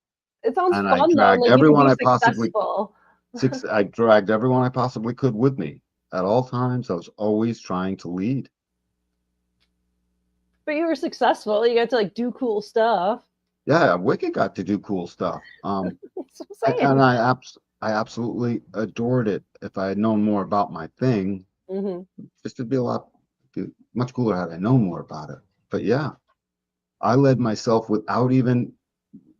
it sounds And I fun though, and dragged like you could everyone be I possibly successful. I dragged everyone I possibly could with me. At all times, I was always trying to lead. But you were successful. You got to like do cool stuff. Yeah, Wicked got to do cool stuff. That's what I'm And saying. I absolutely adored it. If I had known more about my thing, Hmm. just it'd be much cooler had I known more about it. But yeah, I led myself without even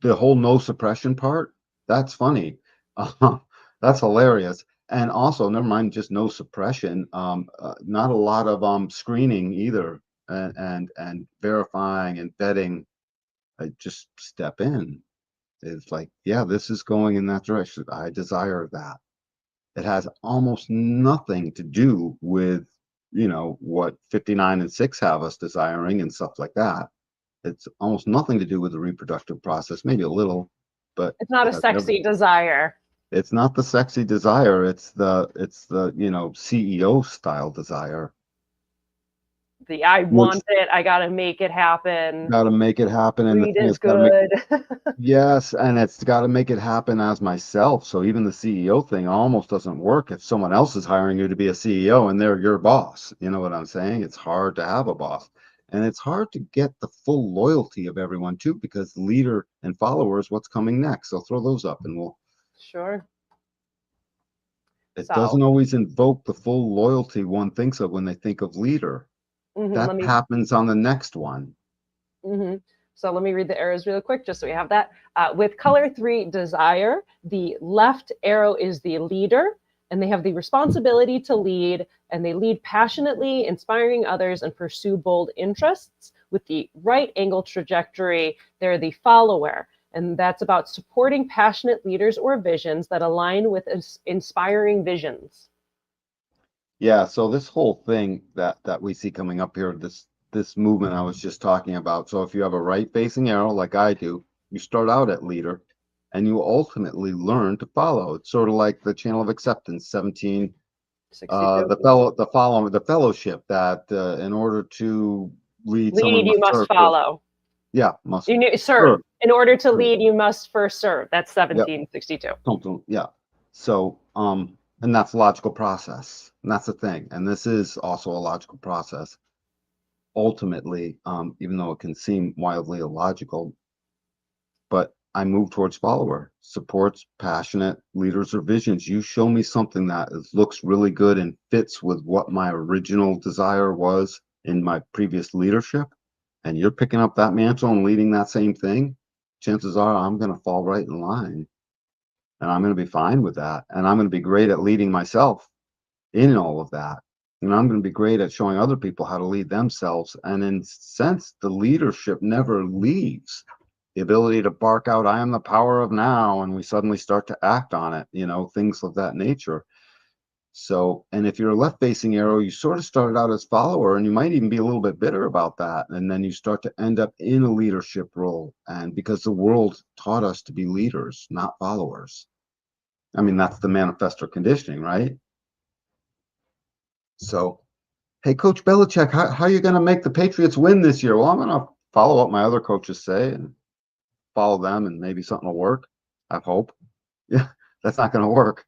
the whole no suppression part. That's funny. Uh, that's hilarious. And also, never mind just no suppression. Not a lot of screening either, and verifying and vetting. I just step in. It's like, yeah, this is going in that direction. I desire that. It has almost nothing to do with, what 59 and 6 have us desiring and stuff like that. It's almost nothing to do with the reproductive process, maybe a little, but It's not it a has sexy everything. desire. It's not the sexy desire, it's the CEO style desire, The I which want it. I gotta make it happen. got to make it happen, and the Greed thing is it's got to make. good. Yes, and it's got to make it happen as myself. So even the CEO thing almost doesn't work if someone else is hiring you to be a CEO and they're your boss. You know what I'm saying? It's hard to have a boss. And it's hard to get the full loyalty of everyone too, because leader and followers, what's coming next? So throw those up and Sure. it So doesn't always invoke the full loyalty one thinks of when they think of leader. That let me happens on the next one. hmm So let me read the arrows real quick, just so we have that. With color three, desire, the left arrow is the leader, and they have the responsibility to lead, and they lead passionately, inspiring others, and pursue bold interests. With the right angle trajectory, they're the follower, and that's about supporting passionate leaders or visions that align with inspiring visions. Yeah, so this whole thing that we see coming up here, this movement I was just talking about. So if you have a right facing arrow like I do, you start out at leader and you ultimately learn to follow. It's sort of like the channel of acceptance, 17 62. The fellowship that in order to lead, someone Lead, you must must serve first. follow. Yeah, must You need, serve. serve. In order to Serve. lead, you must first serve. That's Yep. 1762. Something. Yeah. So, and that's a logical process, and that's the thing. And this is also a logical process. Ultimately, even though it can seem wildly illogical, but I move towards follower supports passionate leaders or visions. You show me something that looks really good and fits with what my original desire was in my previous leadership, and you're picking up that mantle and leading that same thing, chances are I'm going to fall right in line, and I'm going to be fine with that, and I'm going to be great at leading myself in all of that. And I'm going to be great at showing other people how to lead themselves. And in sense, the leadership never leaves. The ability to bark out, I am the power of now, and we suddenly start to act on it, things of that nature. So, and if you're a left facing arrow, you sort of started out as follower, and you might even be a little bit bitter about that. And then you start to end up in a leadership role. And because the world taught us to be leaders, not followers. I mean, that's the manifestor conditioning, right? So, hey, Coach Belichick, how are you going to make the Patriots win this year? Well, I'm going to follow what my other coaches say and follow them, and maybe something will work. I hope. Yeah, that's not going to work.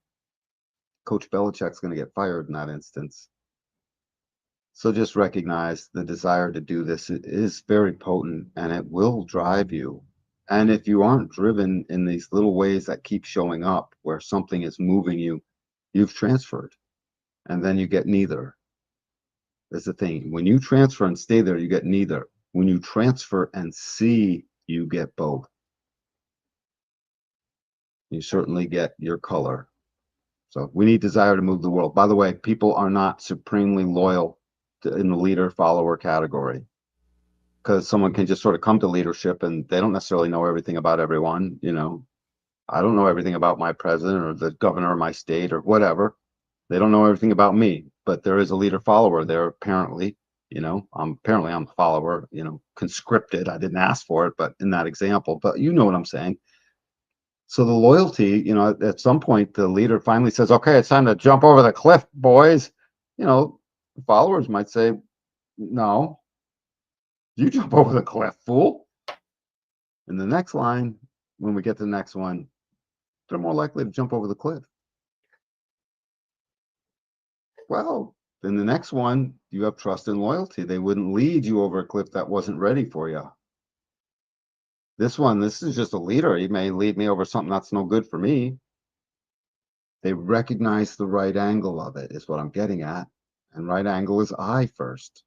Coach Belichick's going to get fired in that instance. So just recognize the desire to do this is very potent, and it will drive you. And if you aren't driven in these little ways that keep showing up where something is moving you, you've transferred, and then you get neither. That's the thing. When you transfer and stay there, you get neither. When you transfer and see, you get both. You certainly get your color. So we need desire to move the world. By the way, people are not supremely loyal in the leader follower category, because someone can just sort of come to leadership and they don't necessarily know everything about everyone. I don't know everything about my president or the governor of my state or whatever. They don't know everything about me, but there is a leader follower there apparently. I'm a follower, conscripted. I didn't ask for it, but in that example, but you know what I'm saying. So the loyalty, at some point the leader finally says, okay, it's time to jump over the cliff, boys. Followers might say, no, you jump over the cliff, fool. In the next line, when we get to the next one, they're more likely to jump over the cliff. Well, then the next one, you have trust and loyalty. They wouldn't lead you over a cliff that wasn't ready for you. This is just a leader. He may lead me over something that's no good for me. They recognize the right angle of it, is what I'm getting at. And right angle is I first.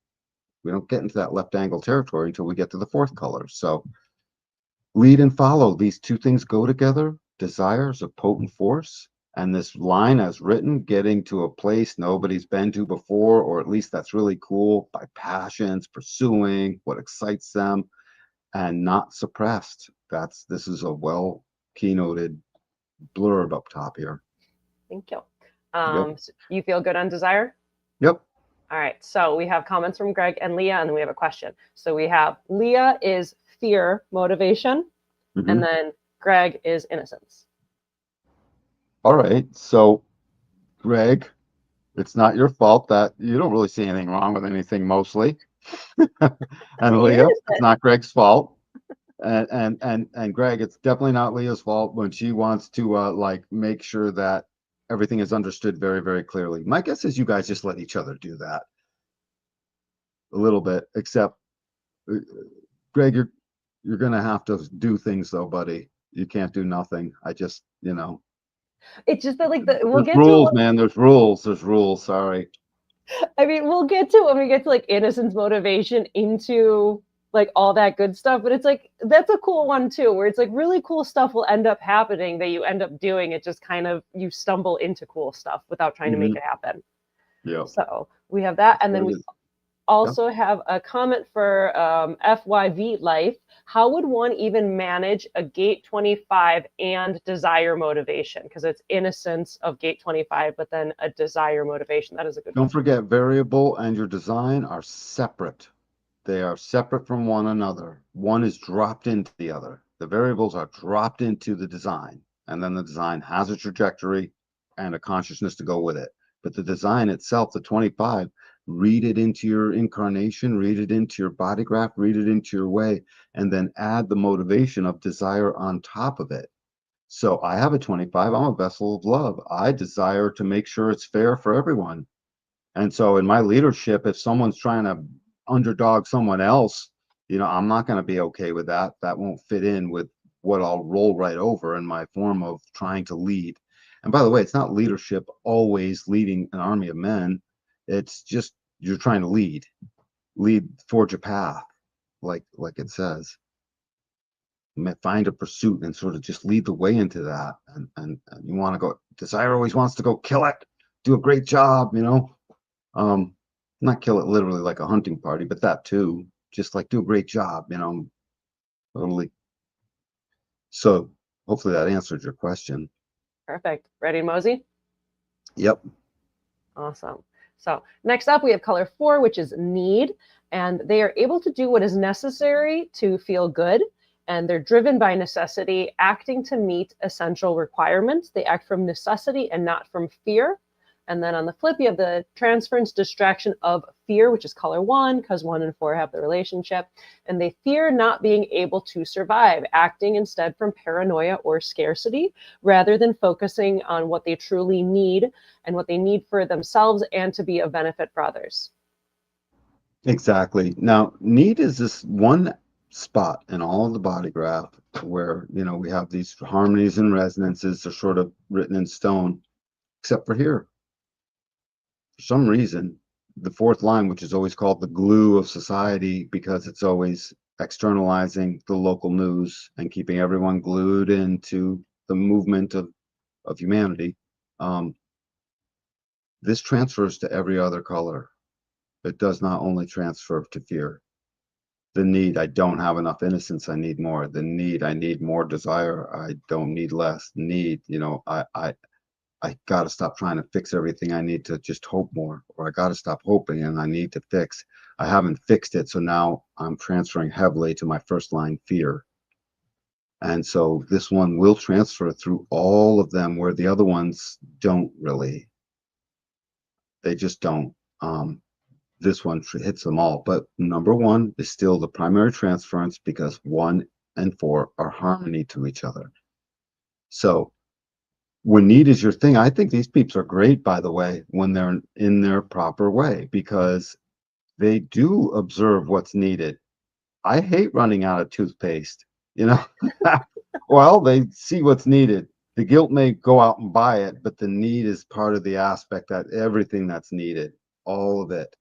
We don't get into that left angle territory until we get to the fourth color. So lead and follow. These two things go together. Desire is a potent force. And this line as written, getting to a place nobody's been to before, or at least that's really cool, by passions, pursuing what excites them, and not suppressed. This is a well keynoted blurb up top here. Thank you. Yep. So you feel good on desire? Yep. All right. So we have comments from Greg and Leah, and then we have a question. So we have Leah is fear motivation, and then Greg is innocence. All right. So, Greg, it's not your fault that you don't really see anything wrong with anything mostly. And Leah, it's not Greg's fault. And Greg, it's definitely not Leah's fault when she wants to make sure that everything is understood very, very clearly. My guess is you guys just let each other do that a little bit, except Greg, you're gonna have to do things though, buddy. You can't do nothing. It's just that we'll get rules, to man. There's rules. There's rules. Sorry. I mean, we'll get to when we get to innocence motivation into all that good stuff, but it's that's a cool one too, where it's really cool stuff will end up happening that you end up doing. It just kind of you stumble into cool stuff without trying to make it happen. Yeah. So we have that, and then we also have a comment for FYV Life. How would one even manage a gate 25 and desire motivation? Because it's innocence of gate 25, but then a desire motivation. That is a good Don't forget, variable and your design are separate. They are separate from one another. One is dropped into the other. The variables are dropped into the design, and then the design has a trajectory and a consciousness to go with it. but the design itself, the 25, read it into your incarnation, read it into your body graph, read it into your way, and then add the motivation of desire on top of it. So I have a 25. I'm a vessel of love. I desire to make sure it's fair for everyone. And so in my leadership, if someone's trying to underdog someone else, I'm not going to be okay with that. That won't fit in with what I'll roll right over in my form of trying to lead. And by the way, it's not leadership always leading an army of men. It's just you're trying to lead, forge a path, like it says. Find a pursuit and sort of just lead the way into that. And you want to go, desire always wants to go kill it, do a great job. Um, not kill it literally like a hunting party, but that too. Just like do a great job. Totally. So hopefully that answered your question. Perfect. Ready to mosey? Yep. Awesome. So next up, we have color 4, which is need. And they are able to do what is necessary to feel good. And they're driven by necessity, acting to meet essential requirements. They act from necessity and not from fear. And then on the flip, you have the transference distraction of fear, which is color 1, because 1 and 4 have the relationship. And they fear not being able to survive, acting instead from paranoia or scarcity, rather than focusing on what they truly need and what they need for themselves and to be of benefit for others. Exactly. Now, need is this one spot in all of the body graph where, we have these harmonies and resonances are sort of written in stone, except for here. For some reason, the fourth line, which is always called the glue of society because it's always externalizing the local news and keeping everyone glued into the movement of humanity, this transfers to every other color. It does not only transfer to fear. The need, I don't have enough innocence, I need more. The need, I need more desire, I don't need less. Need, I got to stop trying to fix everything. I need to just hope more, or I got to stop hoping and I need to fix. I haven't fixed it, so now I'm transferring heavily to my first line fear. And so this one will transfer through all of them where the other ones don't really. They just don't. This one hits them all. But number 1 is still the primary transference because 1 and 4 are harmony to each other. So when need is your thing, I think these peeps are great, by the way, when they're in their proper way, because they do observe what's needed. I hate running out of toothpaste, you know. Well, they see what's needed. The guilt may go out and buy it, but the need is part of the aspect that everything that's needed, all of it,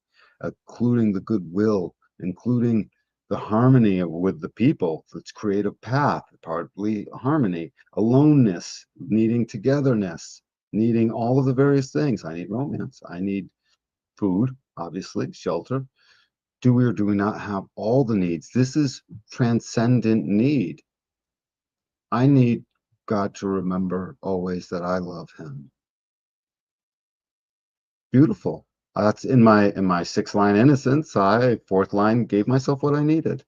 including the goodwill, including the harmony with the people, its creative path, partly harmony, aloneness, needing togetherness, needing all of the various things. I need romance. I need food, obviously, shelter. Do we or do we not have all the needs? This is transcendent need. I need God to remember always that I love him. Beautiful. That's in my 6th line innocence. I 4th line gave myself what I needed.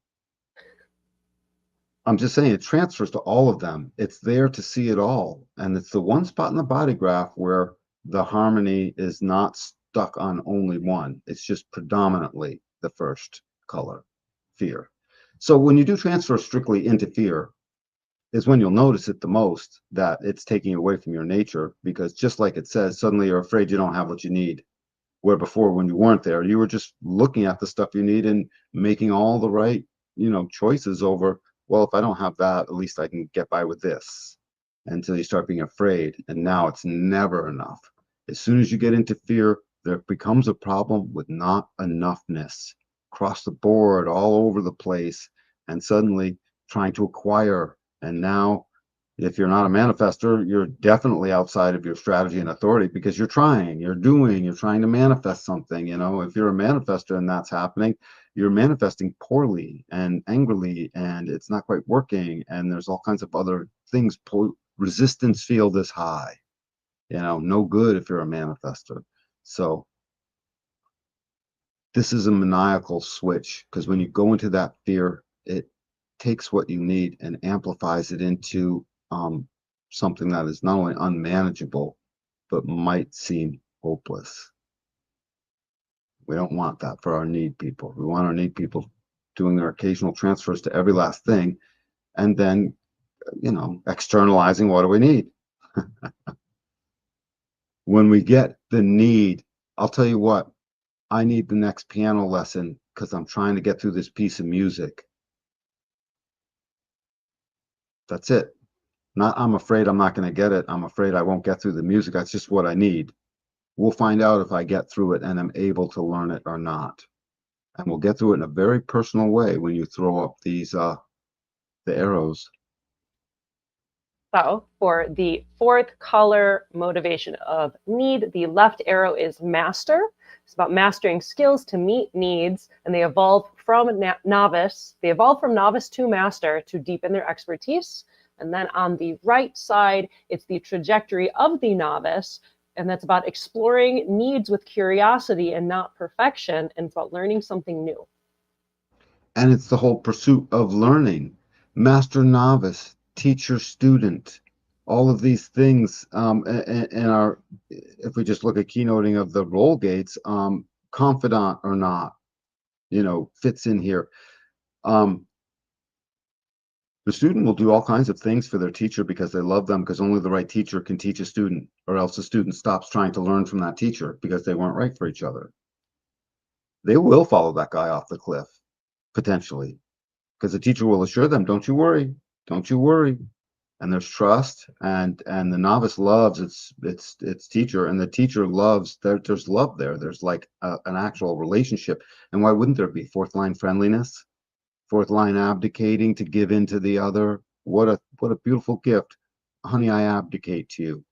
I'm just saying it transfers to all of them. It's there to see it all. And it's the one spot in the body graph where the harmony is not stuck on only one. It's just predominantly the first color, fear. So when you do transfer strictly into fear, is when you'll notice it the most, that it's taking away from your nature, because just like it says, suddenly you're afraid you don't have what you need. Where before, when you weren't there, you were just looking at the stuff you need and making all the right, choices over, well, if I don't have that, at least I can get by with this, until you start being afraid. And now it's never enough. As soon as you get into fear, there becomes a problem with not enoughness across the board, all over the place, and suddenly trying to acquire. And now, if you're not a manifester, you're definitely outside of your strategy and authority, because you're trying to manifest something. If you're a manifester and that's happening, you're manifesting poorly and angrily, and it's not quite working. And there's all kinds of other things. Resistance field is high, no good if you're a manifester. So this is a maniacal switch, because when you go into that fear, it takes what you need and amplifies it into something that is not only unmanageable, but might seem hopeless. We don't want that for our need people. We want our need people doing their occasional transfers to every last thing, and then, externalizing what do we need. When we get the need, I'll tell you what, I need the next piano lesson because I'm trying to get through this piece of music. That's it. Not, I'm afraid I'm not going to get it. I'm afraid I won't get through the music. That's just what I need. We'll find out if I get through it and I'm able to learn it or not. And we'll get through it in a very personal way when you throw up these the arrows. So for the fourth color motivation of need, the left arrow is master. It's about mastering skills to meet needs, and they evolve from novice. They evolve from novice to master to deepen their expertise. And then on the right side, it's the trajectory of the novice, and that's about exploring needs with curiosity and not perfection, and it's about learning something new. And it's the whole pursuit of learning. Master, novice, teacher, student, all of these things in our, if we just look at keynoting of the role gates, confidant or not, fits in here. The student will do all kinds of things for their teacher because they love them, because only the right teacher can teach a student, or else the student stops trying to learn from that teacher because they weren't right for each other. They will follow that guy off the cliff, potentially, because the teacher will assure them, don't you worry, don't you worry. And there's trust, and the novice loves its teacher, and the teacher loves, there's love there. There's like an actual relationship. And why wouldn't there be? Fourth line friendliness, fourth line abdicating to give in to the other. What a beautiful gift. Honey, I abdicate to you.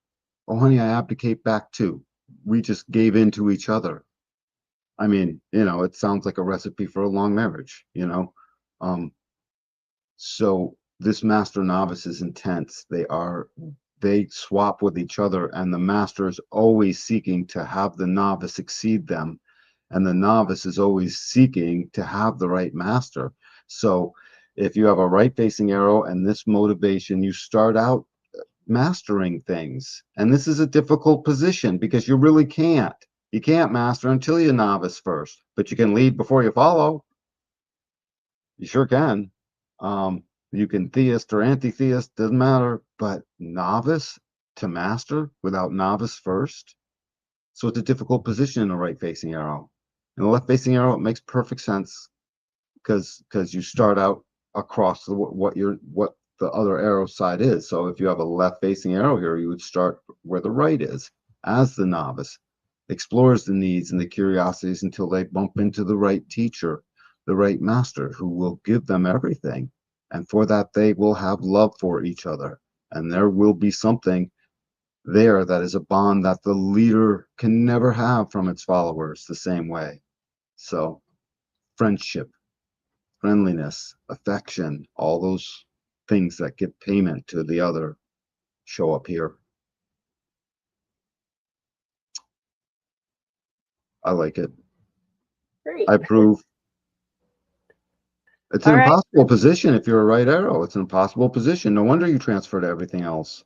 Oh, honey, I abdicate back too. We just gave in to each other. I mean, it sounds like a recipe for a long marriage, So this master novice is intense. They swap with each other, and the master is always seeking to have the novice exceed them, and the novice is always seeking to have the right master. So if you have a right facing arrow and this motivation, you start out mastering things. And this is a difficult position because you really can't. You can't master until you're novice first, but you can lead before you follow. You sure can. You can theist or anti-theist, doesn't matter, but novice to master without novice first. So it's a difficult position in a right facing arrow. In a left facing arrow, it makes perfect sense because you start out across what the other arrow side is. So if you have a left facing arrow here, you would start where the right is as the novice, explores the needs and the curiosities until they bump into the right teacher, the right master who will give them everything. And for that, they will have love for each other. And there will be something there that is a bond that the leader can never have from its followers the same way. So friendship, friendliness, affection, all those things that give payment to the other show up here. I like it. Great. I approve. It's All an right. impossible position if you're a right arrow. It's an impossible position. No wonder you transferred everything else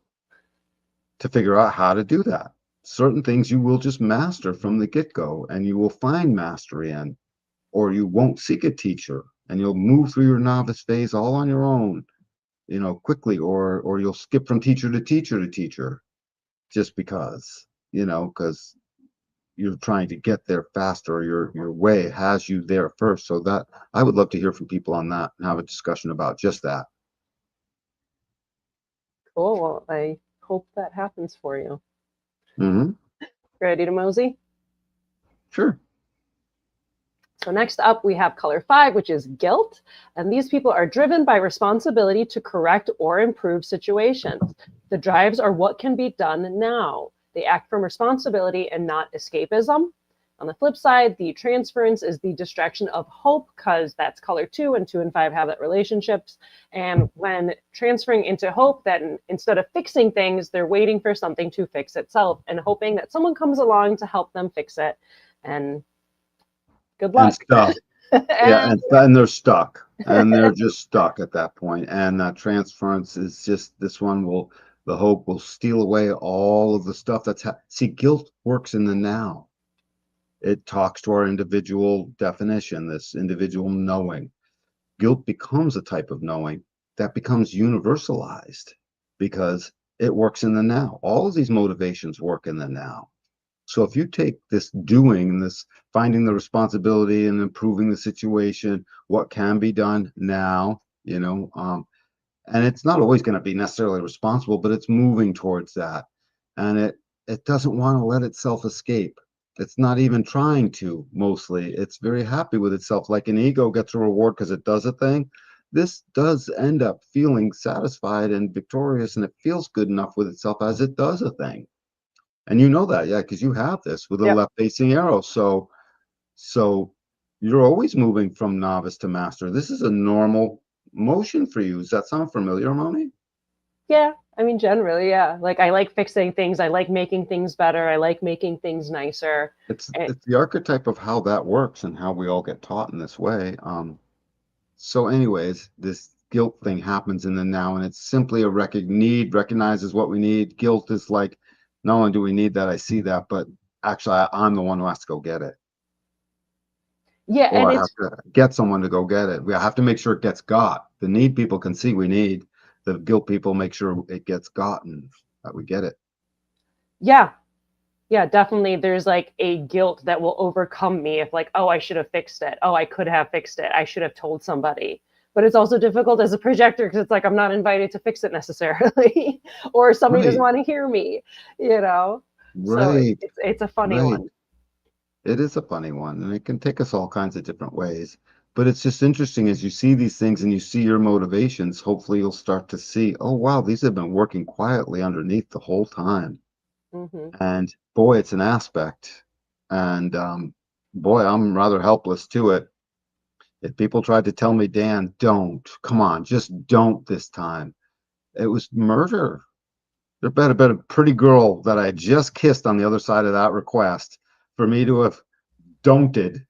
to figure out how to do that. Certain things you will just master from the get-go, and you will find mastery in, or you won't seek a teacher, and you'll move through your novice phase all on your own, quickly, or you'll skip from teacher to teacher to teacher just because, because you're trying to get there faster. Your way has you there first. So that I would love to hear from people on that and have a discussion about just that. Cool. Well, I hope that happens for you. Mm-hmm. Ready to mosey? Sure. So next up, we have color 5, which is guilt. And these people are driven by responsibility to correct or improve situations. The drives are what can be done now. They act from responsibility and not escapism. On the flip side, the transference is the distraction of hope, because that's color 2, and 2 and 5 have that relationships. And when transferring into hope, then instead of fixing things, they're waiting for something to fix itself and hoping that someone comes along to help them fix it. And good luck. And stuck. Yeah, and they're stuck, and they're just stuck at that point. And that transference is just, this one will The hope will steal away all of the stuff see, guilt works in the now. It talks to our individual definition, this individual knowing. Guilt becomes a type of knowing that becomes universalized because it works in the now. All of these motivations work in the now. So if you take this doing, this finding the responsibility and improving the situation, what can be done now, and it's not always going to be necessarily responsible, but it's moving towards that. And it doesn't want to let itself escape. It's not even trying to, mostly. It's very happy with itself. Like an ego gets a reward because it does a thing. This does end up feeling satisfied and victorious, and it feels good enough with itself as it does a thing. And you know that, yeah, because you have this with a Yep. left facing arrow. So you're always moving from novice to master. This is a normal motion for you. Does that sound familiar, Moni? Yeah. I mean, generally, yeah. Like I like fixing things. I like making things better. I like making things nicer. It's And it's the archetype of how that works and how we all get taught in this way. So anyways, this guilt thing happens in the now, and it's simply a need recognizes what we need. Guilt is like, not only do we need that, I see that, but actually I'm the one who has to go get it. yeah, Or and I have it's to get someone to go get it. We have to make sure it gets got. The need people can see we need. The guilt people make sure it gets gotten, that we get it. yeah, yeah, definitely there's like a guilt that will overcome me if like, oh, I should have fixed it. Oh, I could have fixed it. I should have told somebody. But it's also difficult as a projector because it's like I'm not invited to fix it necessarily, or somebody doesn't Right, want to hear me, you know. So right, it's a funny right. one. It is a funny one, and it can take us all kinds of different ways. But it's just interesting as you see these things and you see your motivations, hopefully you'll start to see, oh, wow, these have been working quietly underneath the whole time. Hmm. And boy, it's an aspect. And boy, I'm rather helpless to it. If people tried to tell me, Dan, don't, come on, just don't this time, it was murder. There better been a pretty girl that I just kissed on the other side of that request for me to have don'ted,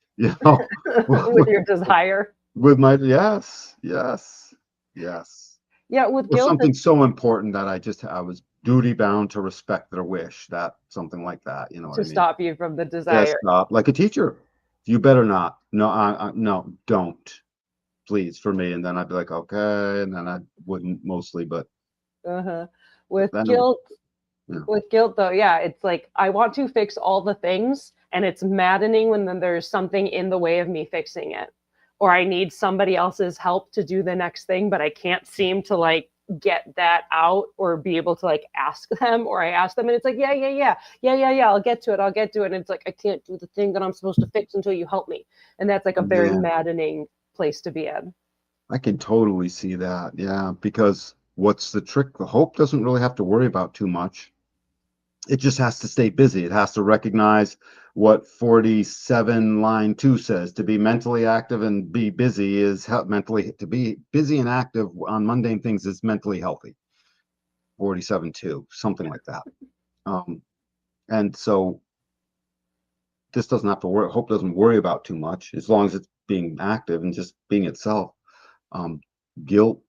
With your desire. with my, yes, yes, yes. Yeah, with Or guilt, something so important that I was duty bound to respect their wish, that something like that, you know what to I mean? stop you from the Yes, desire. stop. Like a teacher. You better not. No, no, don't, please, for me. And then I'd be like, okay, and then I wouldn't mostly, Uh-huh. but With then it would, guilt, yeah. with guilt though, yeah, it's like I want to fix all the things, and it's maddening when then there's something in the way of me fixing it. Or I need somebody else's help to do the next thing, but I can't seem to like get that out or be able to like ask them, or I ask them and it's like, yeah, I'll get to it. I'll get to it. And it's like I can't do the thing that I'm supposed to fix until you help me. And that's like a very Yeah, maddening place to be in. I can totally see that. Yeah, because what's the trick? The hope doesn't really have to worry about too much. It just has to stay busy. It has to recognize what 47 line 2 says. To be mentally active and be busy is mentally, to be busy and active on mundane things is mentally healthy. 47 2, something like that. Um, and so this doesn't have to worry, hope doesn't worry about too much as long as it's being active and just being itself. Um, Guilt,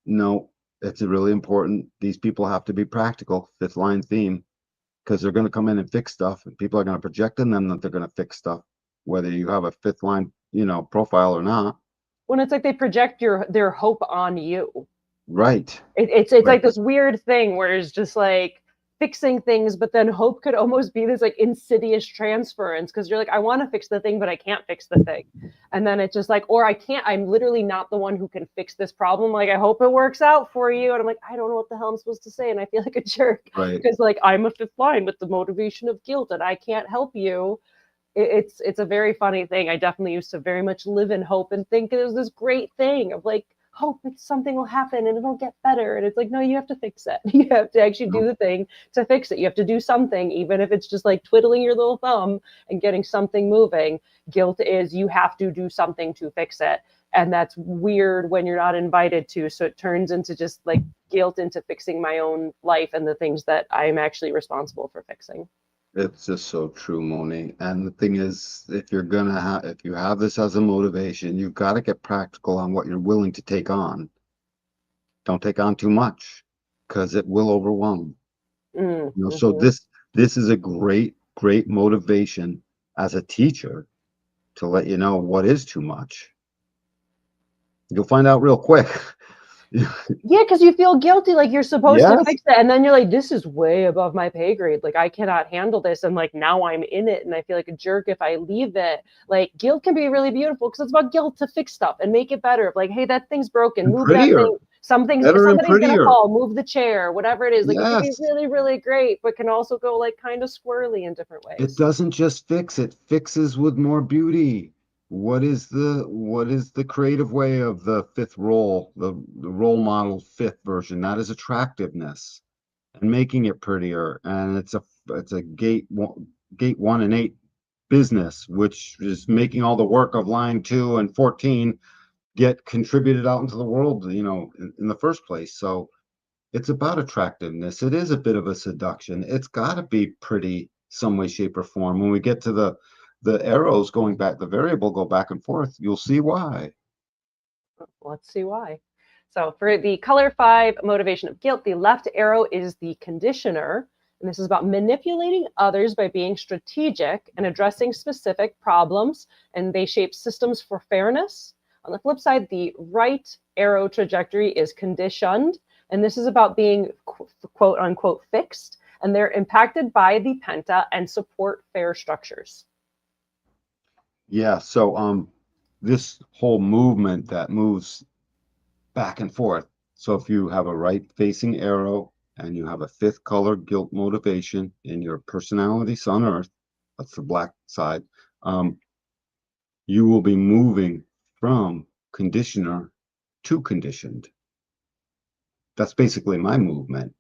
no, it's really important. These people have to be practical, fifth line theme, because they're going to come in and fix stuff, and people are going to project in them that they're going to fix stuff, whether you have a fifth line, profile or not. When it's like they project their hope on you. Right. It's Right. like this weird thing where it's just like fixing things, but then hope could almost be this like insidious transference because you're like, I want to fix the thing, but I can't fix the thing. And then it's just like, or I can't, I'm literally not the one who can fix this problem. Like, I hope it works out for you. And I'm like, I don't know what the hell I'm supposed to say. And I feel like a jerk Right. because like I'm a fifth line with the motivation of guilt and I can't help you. It's a very funny thing. I definitely used to very much live in hope and think it was this great thing of like hope that something will happen and it'll get better. And it's like, no, you have to fix it. You have to actually do No, the thing to fix it. You have to do something, even if it's just like twiddling your little thumb and getting something moving. Guilt is you have to do something to fix it. And that's weird when you're not invited to. So it turns into just like guilt into fixing my own life and the things that I'm actually responsible for fixing. it's just so true, Moni. And the thing is, if you have this as a motivation, you've got to get practical on what you're willing to take on. Don't take on too much. because it will overwhelm. So Mm-hmm. this is a great motivation as a teacher to let you know what is too much. You'll find out real quick. Yeah, because you feel guilty, like you're supposed to Yes, fix it, and then you're like, "This is way above my pay grade. Like I cannot handle this." And like now I'm in it, and I feel like a jerk if I leave it. Like guilt can be really beautiful because it's about guilt to fix stuff and make it better. Like, hey, that thing's broken. and Move that prettier, thing. Something's better and somebody's gonna prettier. fall. Move the chair. Whatever it is. Like it can be Yes. really really great, but can also go like kind of squirrely in different It ways. doesn't just fix, it fixes with more beauty. What is the creative way of the fifth role, the role model fifth version? That is attractiveness and making it prettier. And it's a gate 1 and 8 business, which is making all the work of line 2 and 14 get contributed out into the world, in the first place. So it's about attractiveness. It is a bit of a seduction. It's got to be pretty some way, shape, or form. When we get to the arrows going back, the variable go back and forth, you'll see why. Let's see why. So for the color 5 motivation of guilt, the left arrow is the conditioner. And this is about manipulating others by being strategic and addressing specific problems. And they shape systems for fairness. On the flip side, the right arrow trajectory is conditioned. And this is about being quote unquote fixed. And they're impacted by the penta and support fair structures. Yeah. So this whole movement that moves back and forth. So if you have a right facing arrow and you have a fifth color guilt motivation in your personality sun earth, that's the black side, you will be moving from conditioner to conditioned. That's basically my movement.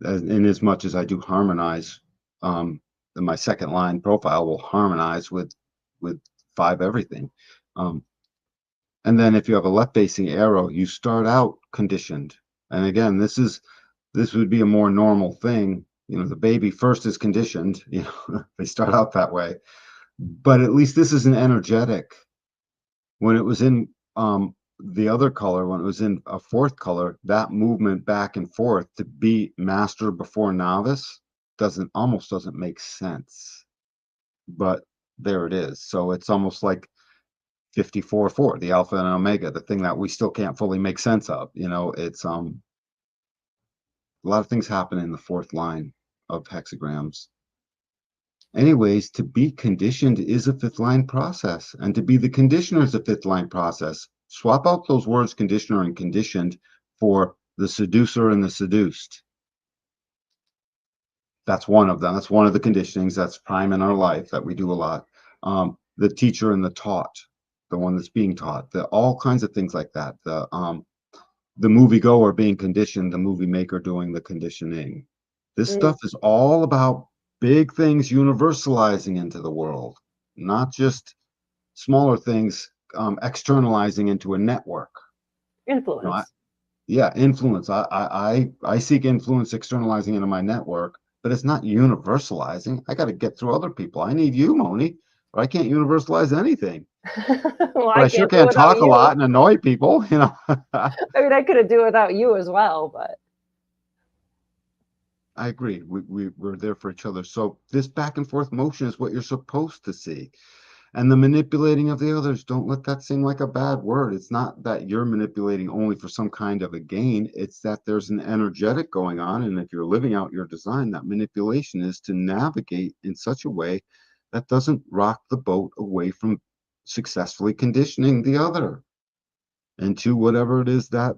In as much as I do harmonize, my second line profile will harmonize with 5 everything. Um, and then if you have a left facing arrow, you start out conditioned. And again, this would be a more normal thing. The baby first is conditioned, they start out that way. But at least this is an energetic. When it was in the other color, when it was in a fourth color, that movement back and forth to be master before novice almost doesn't make sense. But there it is. So it's almost like 54-4, the alpha and omega, the thing that we still can't fully make sense of. It's a lot of things happen in the fourth line of hexagrams. Anyways, to be conditioned is a fifth line process, and to be the conditioner is a fifth line process. Swap out those words conditioner and conditioned for the seducer and the seduced. That's one of them. That's one of the conditionings that's prime in our life that we do a lot. The teacher and the taught, the one that's being taught, all kinds of things like that. The moviegoer being conditioned, the movie maker doing the conditioning. This Mm, stuff is all about big things universalizing into the world, not just smaller things externalizing into a network. You know, I, influence. yeah, influence. I seek influence externalizing into my network, but it's not universalizing. I got to get through other people. I need you, Moni, or I can't universalize anything. Well, But I I sure can't do it can't without talk a you. lot and annoy people. I mean, I could have do it without you as well, but I agree. We're there for each other. So this back and forth motion is what you're supposed to see. And the manipulating of the others, don't let that seem like a bad word. It's not that you're manipulating only for some kind of a gain. It's that there's an energetic going on. And if you're living out your design, that manipulation is to navigate in such a way that doesn't rock the boat away from successfully conditioning the other into whatever it is that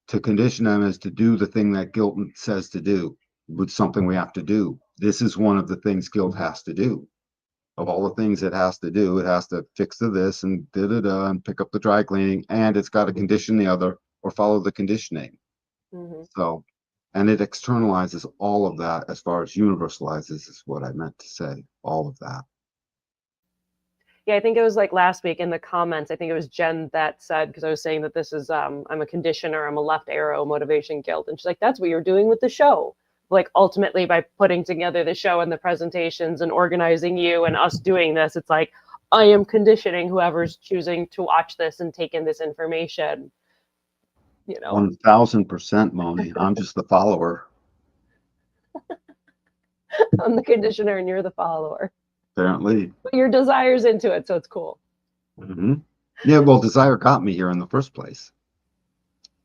to condition them is to do the thing that guilt says to do with something we have to do. This is one of the things guilt has to do. Of all the things it has to do, it has to fix the this and da da da and pick up the dry cleaning, and it's got to condition the other or follow the conditioning. mm-hmm. So, and it externalizes all of that as far as universalizes is what I meant to say. All of that. Yeah, I think it was like last week in the comments. I think it was Jen that said, because I was saying that this is I'm a conditioner, I'm a left arrow motivation guilt, and she's like, that's what you're doing with the show. Like ultimately, by putting together the show and the presentations and organizing you and us doing this, it's like I am conditioning whoever's choosing to watch this and take in this information. you know. 1000%, Moni. I'm just the follower. I'm the conditioner and you're the follower. Apparently. But your desire's into it, so it's cool. Hmm. Yeah, well, desire got me here in the first place.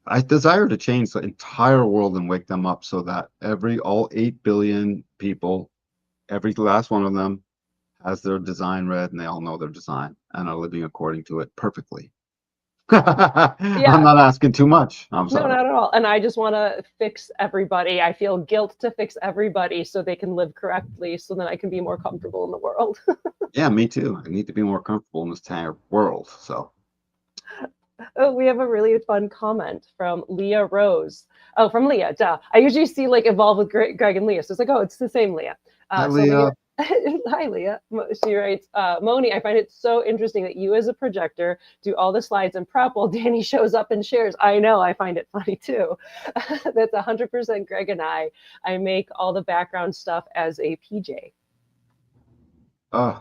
I desire to change the entire world and wake them up so that all 8 billion people, every last one of them has their design read and they all know their design and are living according to it perfectly. I'm Yeah. not asking too much. I'm No, sorry. not at all. And I just want to fix everybody. I feel guilt to fix everybody so they can live correctly so then I can be more comfortable in the world. Yeah, me too. I need to be more comfortable in this entire world. So, Oh, we have a really fun comment from Leah Rose. Oh, from Leah, duh. I usually see like evolve with Greg and Leah. So it's like, oh, it's the same Leah. hi, So Leah, Leah. hi Leah. She writes, Moni, I find it so interesting that you as a projector do all the slides and prep while Danny shows up and shares. I know, I find it funny too. That's 100% Greg and I. I make all the background stuff as a PJ. Uh,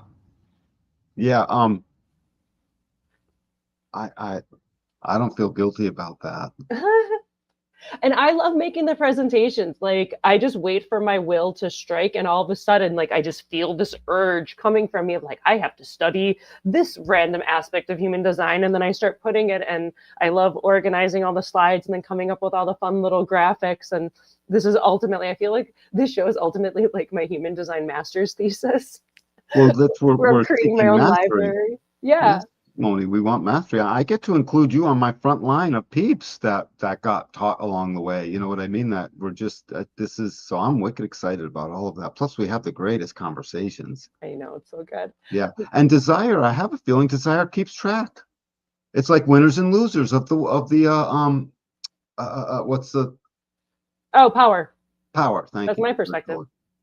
yeah. I, I, I don't feel guilty about that. And I love making the presentations. Like I just wait for my will to strike, and all of a sudden, like I just feel this urge coming from me of like I have to study this random aspect of human design, and then I start putting it. And I love organizing all the slides and then coming up with all the fun little graphics. And this is ultimately, I feel like this show is ultimately like my human design master's thesis, Well, that's where where I'm we're creating my seeking own mastery. library. Yeah. Yes, Moni, we want mastery. I get to include you on my front line of peeps that got taught along the way. You know what I mean? That we're just this is so I'm wicked excited about all of that. Plus, we have the greatest conversations. I know it's so good. Yeah, and desire. I have a feeling desire keeps track. It's like winners and losers of the what's the Oh, power. power? Thank That's you. my perspective.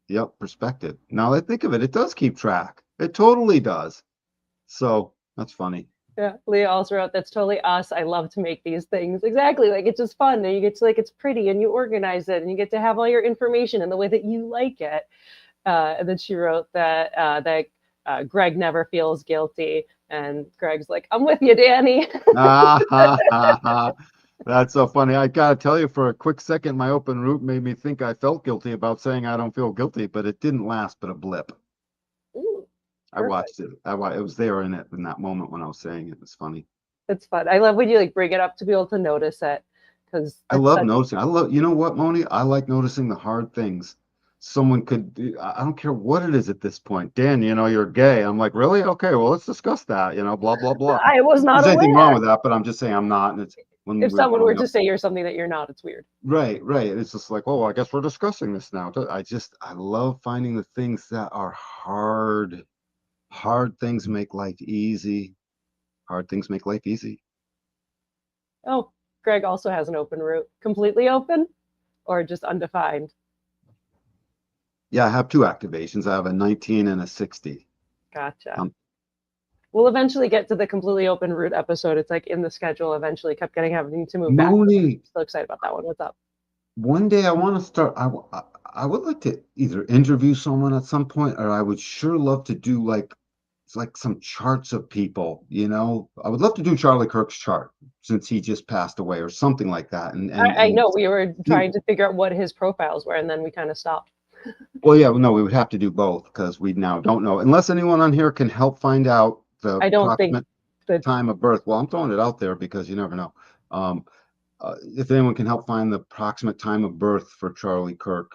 Yep, perspective. Now that I think of it, it does keep track. It totally does. So that's funny. Yeah, Leah also wrote, "That's totally us. I love to make these things." Exactly, like it's just fun, and you get to like it's pretty, and you organize it, and you get to have all your information in the way that you like it. And then she wrote that Greg never feels guilty, and Greg's like, "I'm with you, Danny." That's so funny. I gotta tell you, for a quick second, my open route made me think I felt guilty about saying I don't feel guilty, but it didn't last but a blip. Ooh, I perfect. watched it. It was there in that moment when I was saying it. It was funny. It's fun. I love when you like bring it up to be able to notice it because I it's love such. noticing. You know what, Moni? I like noticing the hard things. Someone could do, I don't care what it is at this point. Dan, you're gay. I'm like, really? Okay, well, let's discuss that, blah, blah, blah. I was not There's anything wrong aware. with that, but I'm just saying I'm not. And it's when If we're someone were growing up. to say you're something that you're not, it's weird. Right, right. It's just like, oh, I guess we're discussing this now. I love finding the things that are hard. Hard things make life easy. Hard things make life easy. Oh, Greg also has an open route. Completely open or just undefined? Yeah, I have two activations. I have a 19 and a 60. Gotcha. Um, We'll eventually get to the completely open route episode. It's like in the schedule. Eventually, kept having to move back. Moni, Still excited about that one. What's up? one day I want to start. I would like to either interview someone at some point, or I would sure love to do like it's like some charts of people. I would love to do Charlie Kirk's chart since he just passed away, or something like that. I know we were See, trying to figure out what his profiles were, and then we kind of stopped. well, yeah, no, we would have to do both because we now don't know unless anyone on here can help find out the I don't think approximate that time of birth. Well, I'm throwing it out there because you never know. Um, if anyone can help find the approximate time of birth for Charlie Kirk,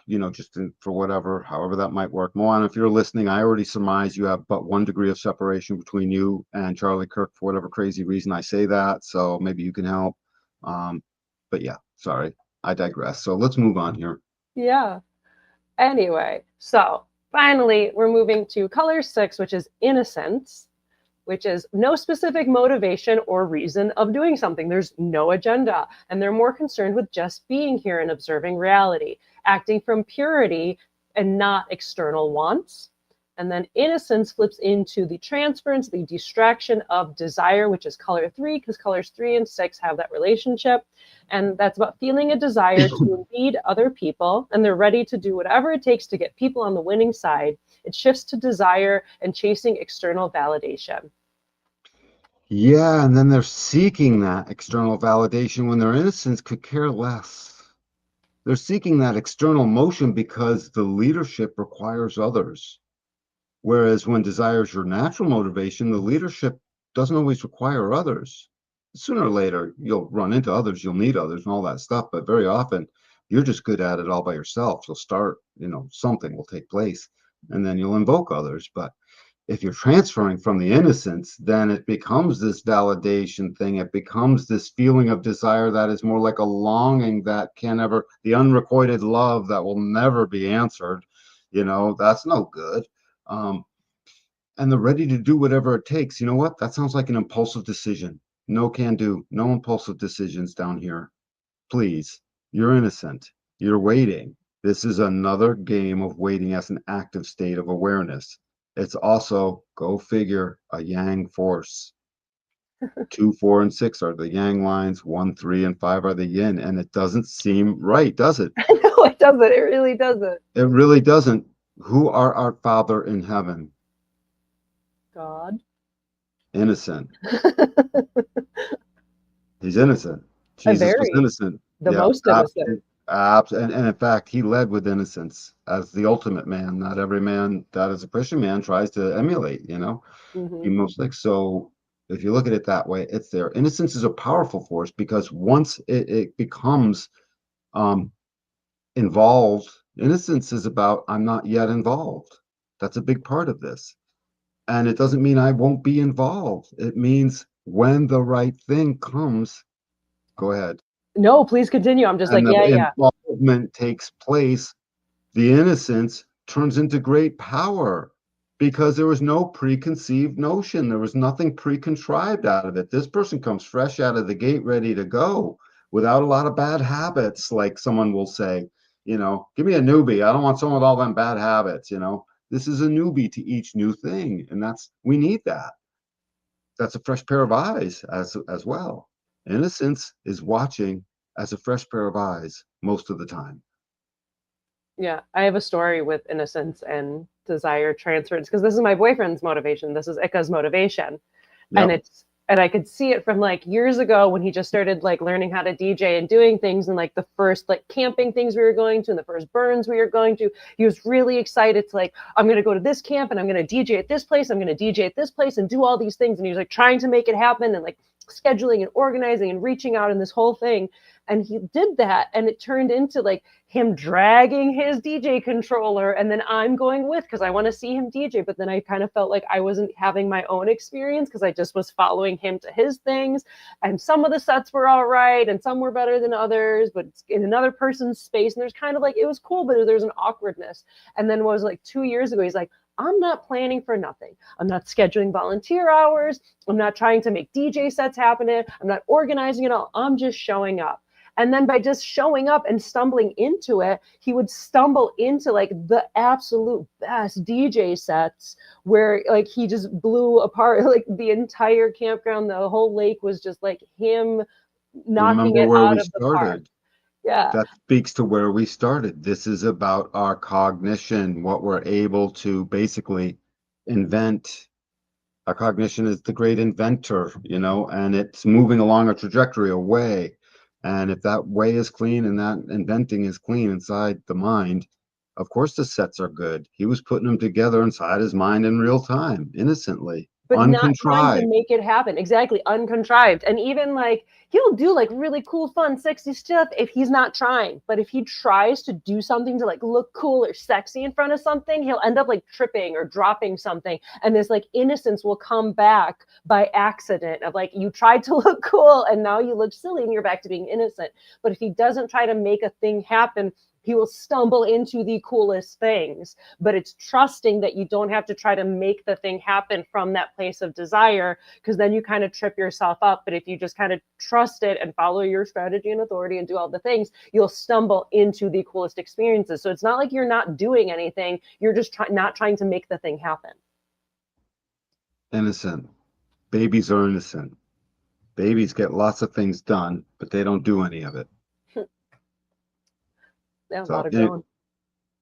for whatever, however that might work. Moana, if you're listening, I already surmise you have but 1 degree of separation between you and Charlie Kirk for whatever crazy reason I say that. So maybe you can help. But yeah, sorry, I digress. So let's move on here. yeah. Anyway, so finally, we're moving to color 6, which is innocence, which is no specific motivation or reason of doing something. There's no agenda. And they're more concerned with just being here and observing reality, acting from purity and not external wants. And then innocence flips into the transference, the distraction of desire, which is color 3, because colors 3 and 6 have that relationship. And that's about feeling a desire to lead other people, and they're ready to do whatever it takes to get people on the winning side. It shifts to desire and chasing external validation. Yeah, and then they're seeking that external validation when their innocence could care less. They're seeking that external motion because the leadership requires others. Whereas when desire is your natural motivation, the leadership doesn't always require others. Sooner or later, you'll run into others, you'll need others and all that stuff, but very often you're just good at it all by yourself. You'll start, something will take place and then you'll invoke others. But if you're transferring from the innocence, then it becomes this validation thing. It becomes this feeling of desire that is more like a longing that can never, the unrequited love that will never be answered. That's no good. Um, and they're ready to do whatever it takes. You know what? That sounds like an impulsive decision. No can do. No impulsive decisions down here. Please. You're innocent. You're waiting. This is another game of waiting as an active state of awareness. It's also, go figure, a yang force. 2, 4, and 6 are the yang lines. 1, 3, and 5 are the yin. And it doesn't seem right, does it? No, it doesn't. It really doesn't. It really doesn't. Who are our Father in heaven? God. Innocent. He's innocent. A Jesus was very, innocent. the Yeah, most innocent. and in fact, he led with innocence as the ultimate man. Not every man that is a Christian man tries to emulate, Hmm. be most like. So if you look at it that way, it's there. Innocence is a powerful force because once it becomes um, involved, innocence is about I'm not yet involved. That's a big part of this. And it doesn't mean I won't be involved. It means when the right thing comes, go ahead. No, please continue. I'm just And like, the yeah, yeah. involvement takes place, the innocence turns into great power because there was no preconceived notion. There was nothing pre-contrived out of it. This person comes fresh out of the gate, ready to go without a lot of bad habits, like someone will say, give me a newbie. I don't want someone with all them bad habits. This is a newbie to each new thing. And we need that. That's a fresh pair of eyes as well. Innocence is watching as a fresh pair of eyes most of the time. Yeah, I have a story with innocence and desire transference because this is my boyfriend's motivation. This is Ika's motivation. And Yep. I could see it from like years ago when he just started like learning how to DJ and doing things and like the first like camping things we were going to and the first burns we were going to. He was really excited to like, I'm gonna go to this camp and I'm gonna DJ at this place, I'm gonna DJ at this place and do all these things. And he was like trying to make it happen and like scheduling and organizing and reaching out and this whole thing. And he did that and it turned into like him dragging his DJ controller and then I'm going with because I want to see him DJ. But then I kind of felt like I wasn't having my own experience because I just was following him to his things. And some of the sets were all right and some were better than others, but in another person's space. And there's kind of like, it was cool, but there's an awkwardness. And then what was like 2 years ago, he's like, I'm not planning for nothing. I'm not scheduling volunteer hours. I'm not trying to make DJ sets happen. I'm not organizing it all. I'm just showing up. And then by just showing up and stumbling into it, he would stumble into like the absolute best DJ sets where like he just blew apart like the entire campground. The whole lake was just like him knocking Remember it where out we of the park. started. Yeah. That speaks to where we started. This is about our cognition, what we're able to basically invent. Our cognition is the great inventor, and it's moving along a trajectory, a way. And if that way is clean and that inventing is clean inside the mind, of course the sets are good. He was putting them together inside his mind in real time, innocently, But not trying to uncontrived. make it happen. Exactly, uncontrived. And even like he'll do like really cool, fun, sexy stuff if he's not trying. But if he tries to do something to like look cool or sexy in front of something, he'll end up like tripping or dropping something. And this like innocence will come back by accident of like you tried to look cool and now you look silly and you're back to being innocent. But if he doesn't try to make a thing happen, he will stumble into the coolest things. But it's trusting that you don't have to try to make the thing happen from that place of desire, because then you kind of trip yourself up. But if you just kind of trust it and follow your strategy and authority and do all the things, you'll stumble into the coolest experiences. So it's not like you're not doing anything, you're just not trying to make the thing happen. Innocent. Babies are innocent. Babies get lots of things done, but they don't do any of it. Yeah, a lot So, of growing.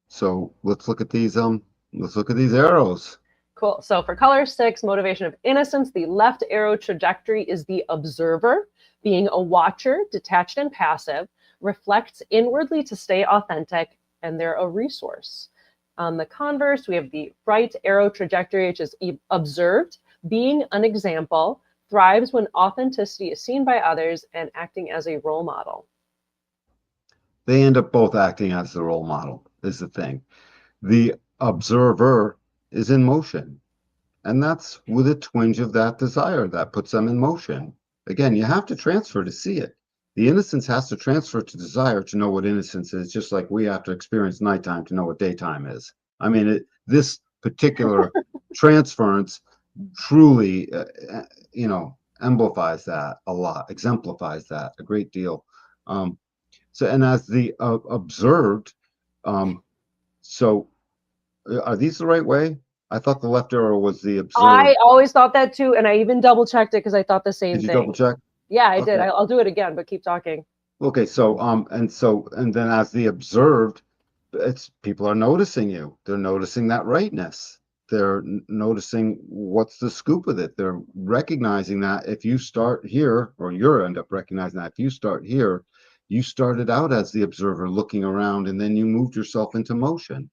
so let's look at these arrows. Cool. So for color 6, motivation of innocence, the left arrow trajectory is the observer, being a watcher, detached and passive, reflects inwardly to stay authentic, and they're a resource. On the converse, we have the right arrow trajectory, which is observed, being an example, thrives when authenticity is seen by others, and acting as a role model. They end up both acting as the role model, is the thing. The observer is in motion, and that's with a twinge of that desire that puts them in motion. Again, you have to transfer to see it. The innocence has to transfer to desire to know what innocence is, just like we have to experience nighttime to know what daytime is. I mean, this particular transference truly, amplifies that a lot, exemplifies that a great deal. So, and as the observed, so are these the right way? I thought the left arrow was the I observed. always thought that too, and I even double checked it because I thought the same Did you double thing. check? Yeah, I did. Okay. I'll do it again, but keep talking. Okay. And then as the observed, it's people are noticing you. They're noticing that rightness. They're noticing what's the scoop with it. They're recognizing that if you start here, or you end up recognizing that if you start here, you started out as the observer looking around, and then you moved yourself into motion.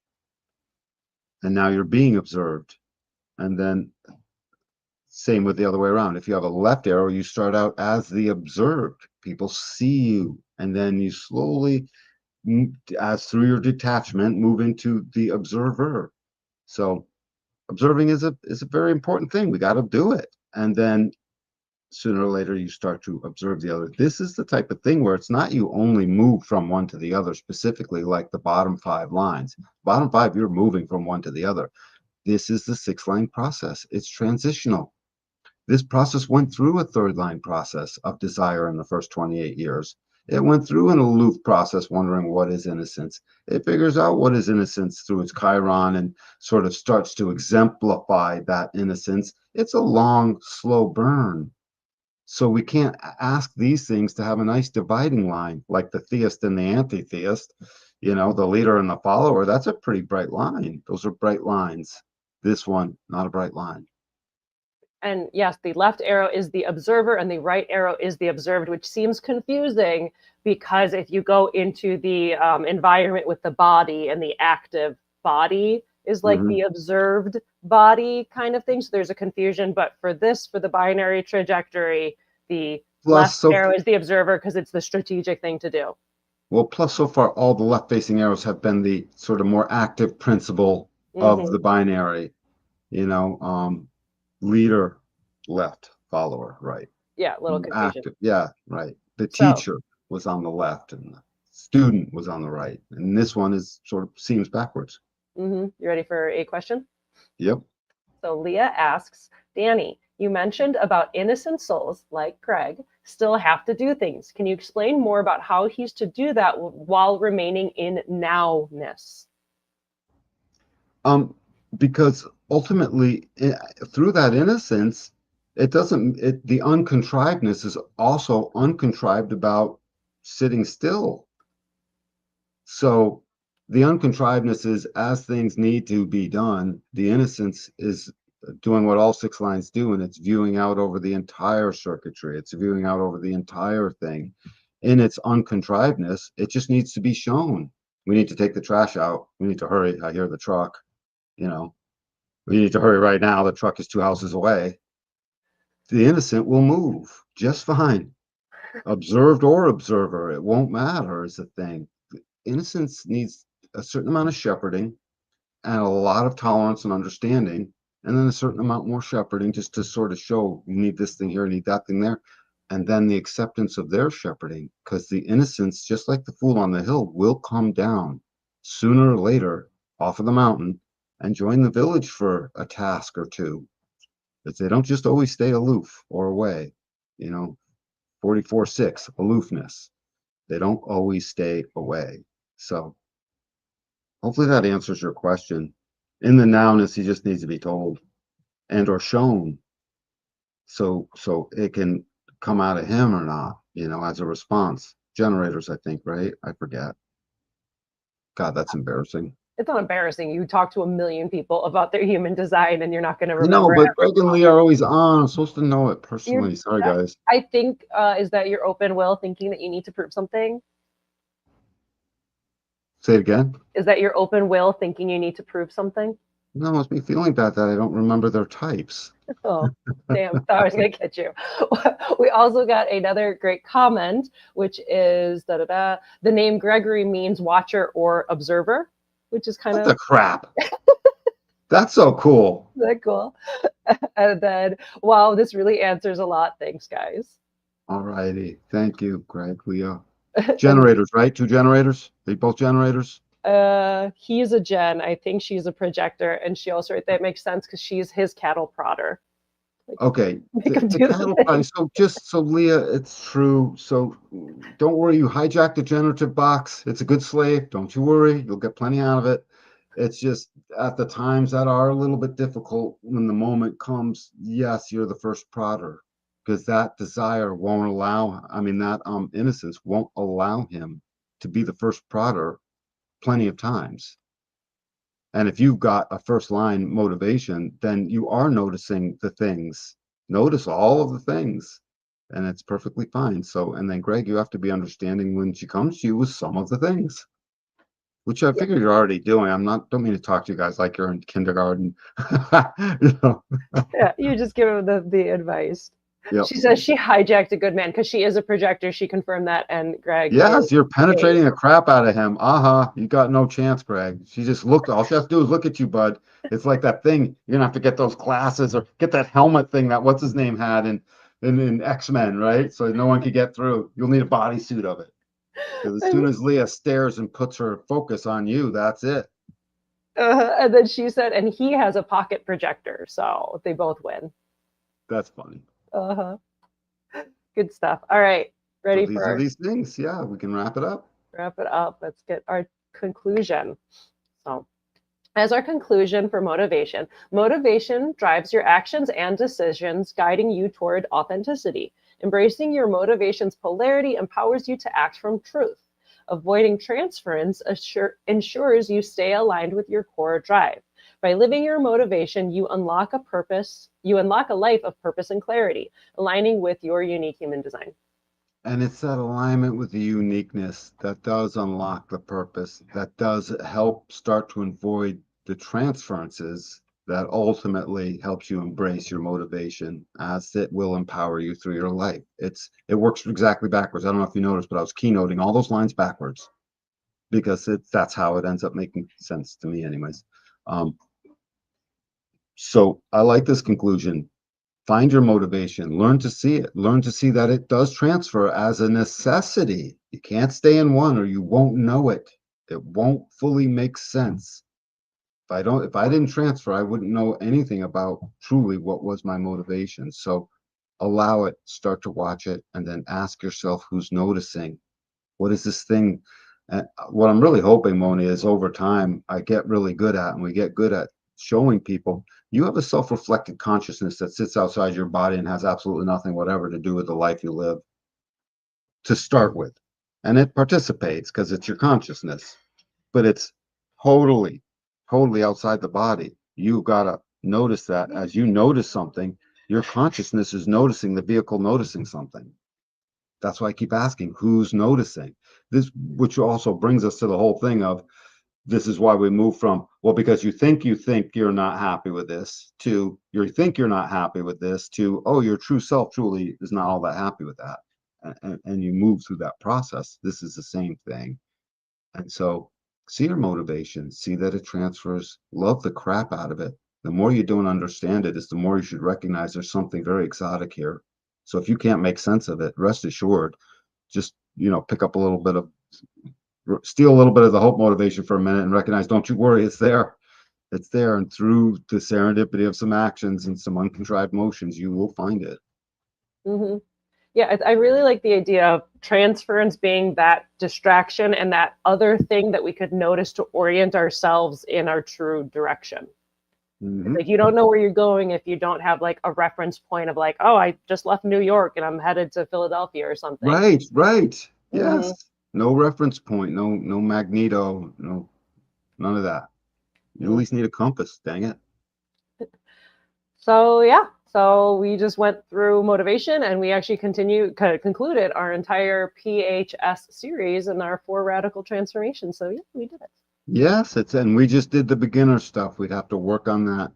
And now you're being observed. And then same with the other way around. If you have a left arrow, you start out as the observed. People see you, and then you slowly, as through your detachment, move into the observer. So observing is a very important thing. We got to do it, and then sooner or later you start to observe the other. This is the type of thing where it's not you only move from one to the other specifically, like the bottom 5 lines. Bottom 5, you're moving from one to the other. This is the 6-line process. It's transitional. This process went through a 3rd-line process of desire in the first 28 years. It went through an aloof process, wondering what is innocence. It figures out what is innocence through its chiron and sort of starts to exemplify that innocence. It's a long, slow burn. So we can't ask these things to have a nice dividing line, like the theist and the anti-theist, the leader and the follower. That's a pretty bright line. Those are bright lines. This one, not a bright line. And yes, the left arrow is the observer and the right arrow is the observed, which seems confusing because if you go into the environment with the body, and the active body is like the observed body kind of thing. So there's a confusion. But for the binary trajectory, the left arrow is the observer because it's the strategic thing to do. Well, plus so far, all the left-facing arrows have been the sort of more active principle of the binary, leader left, follower right. Yeah, a little confusion. Active, yeah, right. The teacher was on the left and the student was on the right. And this one is sort of seems backwards. You ready for a question? Yep. So Leah asks, Danny, you mentioned about innocent souls like Craig still have to do things. Can you explain more about how he's to do that while remaining in nowness? Because ultimately, through that innocence, the uncontrivedness is also uncontrived about sitting still. So the uncontrivedness is as things need to be done, the innocence is doing what all 6 lines do, and it's viewing out over the entire circuitry. It's viewing out over the entire thing. In its uncontrivedness, it just needs to be shown. We need to take the trash out. We need to hurry. I hear the truck. We need to hurry right now. The truck is 2 houses away. The innocent will move just fine. Observed or observer, it won't matter is the thing. Innocence needs a certain amount of shepherding and a lot of tolerance and understanding, and then a certain amount more shepherding just to sort of show you need this thing here, you need that thing there, and then the acceptance of their shepherding, because the innocence, just like the fool on the hill, will come down sooner or later off of the mountain and join the village for a task or two. But they don't just always stay aloof or away, 44-6, aloofness. They don't always stay away. So hopefully that answers your question. In the nowness, he just needs to be told and or shown so it can come out of him or not, as a response. Generators, I think, right? I forget. God, that's embarrassing. It's not embarrassing. You talk to a million people about their human design and you're not going to I know, remember but every Greg and Lee comment. are always on. I'm supposed to know it You're, personally. Sorry, guys. I think, is that your open will thinking that you need to prove something? Say it again. Is that your open will thinking you need to prove something? No, it's me feeling bad that I don't remember their types. Oh, damn. Thought I was going to catch you. We also got another great comment, which is da da da. The name Gregory means watcher or observer, which is kind What the of crap? That's so cool. that cool. And then, wow, this really answers a lot. Thanks, guys. All righty. Thank you, Greg. Leah. And Generators, right? Two generators? They both generators? he's a Jen. I think she's a projector, and she also that makes sense because she's his cattle prodder. Like, Okay. make him To do the cattle thing. prod. So just so Leah, it's true. So don't worry, you hijacked the generative box. It's a good slave. Don't you worry. You'll get plenty out of it. It's just at the times that are a little bit difficult when the moment comes, yes, you're the first prodder. Because that desire won't allow, I mean, that innocence won't allow him to be the first prodder plenty of times. And if you've got a first line motivation, then you are noticing the things. Notice all of the things, and it's perfectly fine. So, and then Greg, you have to be understanding when she comes to you with some of the things, which I Yeah, figure you're already doing. Don't mean to talk to you guys like you're in kindergarten. You know? yeah. You just give him the advice. Yep. She says she hijacked a good man because she is a projector. She confirmed that, and Greg is Yes, you're a penetrating the crap out of him. Uh-huh. You got no chance, Greg. She just looked, all she has to do is look at you, bud. It's like that thing. You're gonna have to get those glasses or get that helmet thing that what's his name had in X-Men, right? So no one could get through. You'll need a bodysuit of it. Because as soon as Leah stares and puts her focus on you, that's it. and then she said, and he has a pocket projector, so they both win. That's funny. Uh-huh. Good stuff. All right, So ready these are for these things. Yeah, we can wrap it up. wrap it up. Let's get our conclusion. So, as our conclusion for motivation, motivation drives your actions and decisions, guiding you toward authenticity. Embracing your motivation's polarity empowers you to act from truth. Avoiding transference ensures you stay aligned with your core drive. By living your motivation, you unlock a purpose, you unlock a life of purpose and clarity, aligning with your unique human design. And it's that alignment with the uniqueness that does unlock the purpose, that does help start to avoid the transferences that ultimately helps you embrace your motivation as it will empower you through your life. It works exactly backwards. I don't know if you noticed, but I was keynoting all those lines backwards because that's how it ends up making sense to me anyways. Um, so I like this conclusion. Find your motivation, learn to see it, learn to see that it does transfer as a necessity. You can't stay in one or you won't know it. It won't fully make sense. If I didn't transfer, I wouldn't know anything about truly what was my motivation. So allow it, start to watch it, and then ask yourself who's noticing. What is this thing? What I'm really hoping, Moni, is over time I get really good at, and we get good at showing people you have a self-reflected consciousness that sits outside your body and has absolutely nothing whatever to do with the life you live to start with. And it participates because it's your consciousness, but it's totally, totally outside the body. You've got to notice that as you notice something, your consciousness is noticing the vehicle noticing something. That's why I keep asking who's noticing this, which also brings us to the whole thing of this is why we move from, well, because you think you're not happy with this to you think you're not happy with this to, oh, your true self truly is not all that happy with that. And you move through that process. This is the same thing. And so see your motivation, see that it transfers, love the crap out of it. The more you don't understand it is the more you should recognize there's something very exotic here. So if you can't make sense of it, rest assured, just, pick up a little bit of, steal a little bit of the hope motivation for a minute and recognize, don't you worry, it's there. It's there. And through the serendipity of some actions and some uncontrived motions, you will find it. Mm-hmm. Yeah, I really like the idea of transference being that distraction and that other thing that we could notice to orient ourselves in our true direction. It's Mm-hmm. like you don't know where you're going if you don't have like a reference point of like, oh, I just left New York and I'm headed to Philadelphia or something. Right, right. Hmm. Yes. No reference point, no magneto, no, none of that. You at least need a compass, dang it. So yeah, so we just went through motivation, and we actually concluded our entire PHS series and our 4 radical transformations. So yeah, we did it. Yes, and we just did the beginner stuff. We'd have to work on that,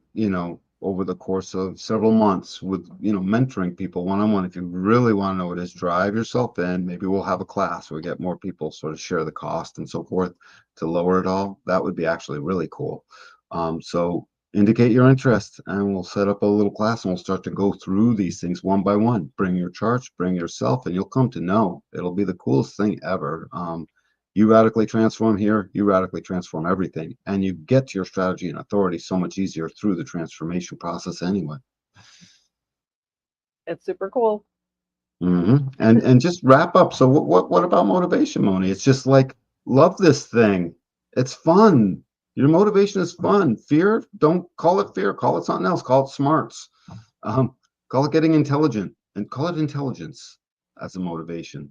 over the course of several months with, mentoring people one-on-one. If you really want to know what it is, drive yourself in. Maybe we'll have a class where we get more people sort of share the cost and so forth to lower it all. That would be actually really cool. So indicate your interest and we'll set up a little class and we'll start to go through these things one by one. Bring your charts, bring yourself, and you'll come to know. It'll be the coolest thing ever. You radically transform here, you radically transform everything, and you get to your strategy and authority so much easier through the transformation process anyway. It's super cool. And just wrap up. So what about motivation, Moni? It's just like, love this thing. It's fun. Your motivation is fun. Fear, don't call it fear. Call it something else. Call it smarts. Call it getting intelligent, and call it intelligence as a motivation.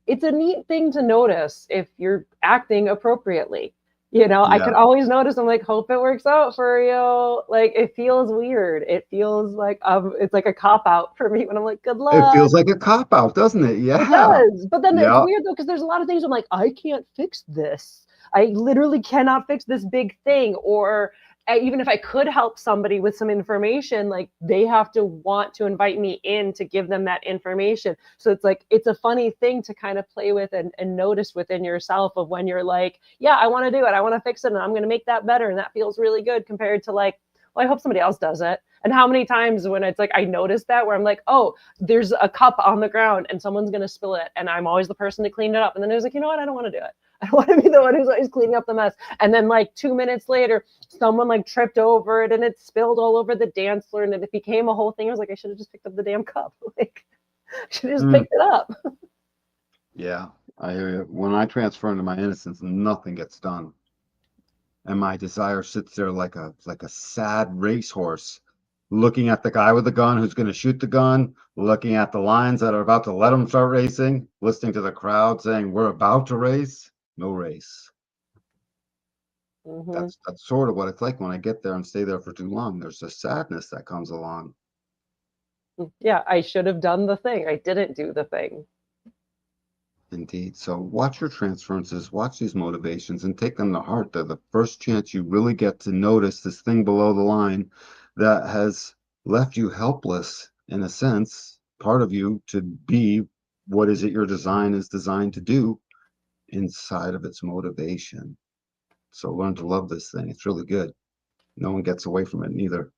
It's a neat thing to notice if you're acting appropriately. I Yeah. could always notice. I'm like, hope it works out for you. Like, it feels weird. It feels like it's like a cop out for me when I'm like, good It luck. feels like a cop out, doesn't it? It Yeah. does. But then it's Yeah. weird though, because there's a lot of things I'm like, I can't fix this. I literally cannot fix this big thing. Or even if I could help somebody with some information, like they have to want to invite me in to give them that information. So it's like, it's a funny thing to kind of play with and notice within yourself of when you're like, yeah, I want to do it. I want to fix it and I'm going to make that better. And that feels really good compared to like, well, I hope somebody else does it. And how many times when it's like, I noticed that where I'm like, oh, there's a cup on the ground and someone's going to spill it. And I'm always the person to clean it up. And then there's like, you know what? I don't want to do it. I don't want to be the one who's always cleaning up the mess. And then like 2 minutes later, someone like tripped over it and it spilled all over the dance floor and it became a whole thing. I was like, I should have just picked up the damn cup. Like, I should have just picked it up. Yeah. I hear you. When I transfer into my innocence, nothing gets done. And my desire sits there like a sad racehorse, looking at the guy with the gun who's going to shoot the gun, looking at the lines that are about to let him start racing, listening to the crowd saying, we're about to race. No race. Mm-hmm. That's sort of what it's like when I get there and stay there for too long. There's a sadness that comes along. Yeah, I should have done the thing. I didn't do the thing. Indeed. So watch your transferences, watch these motivations, and take them to heart. They're the first chance you really get to notice this thing below the line that has left you helpless, in a sense, part of you to be what is it your design is designed to do inside of its motivation. So learn to love this thing. It's really good. No one gets away from it neither.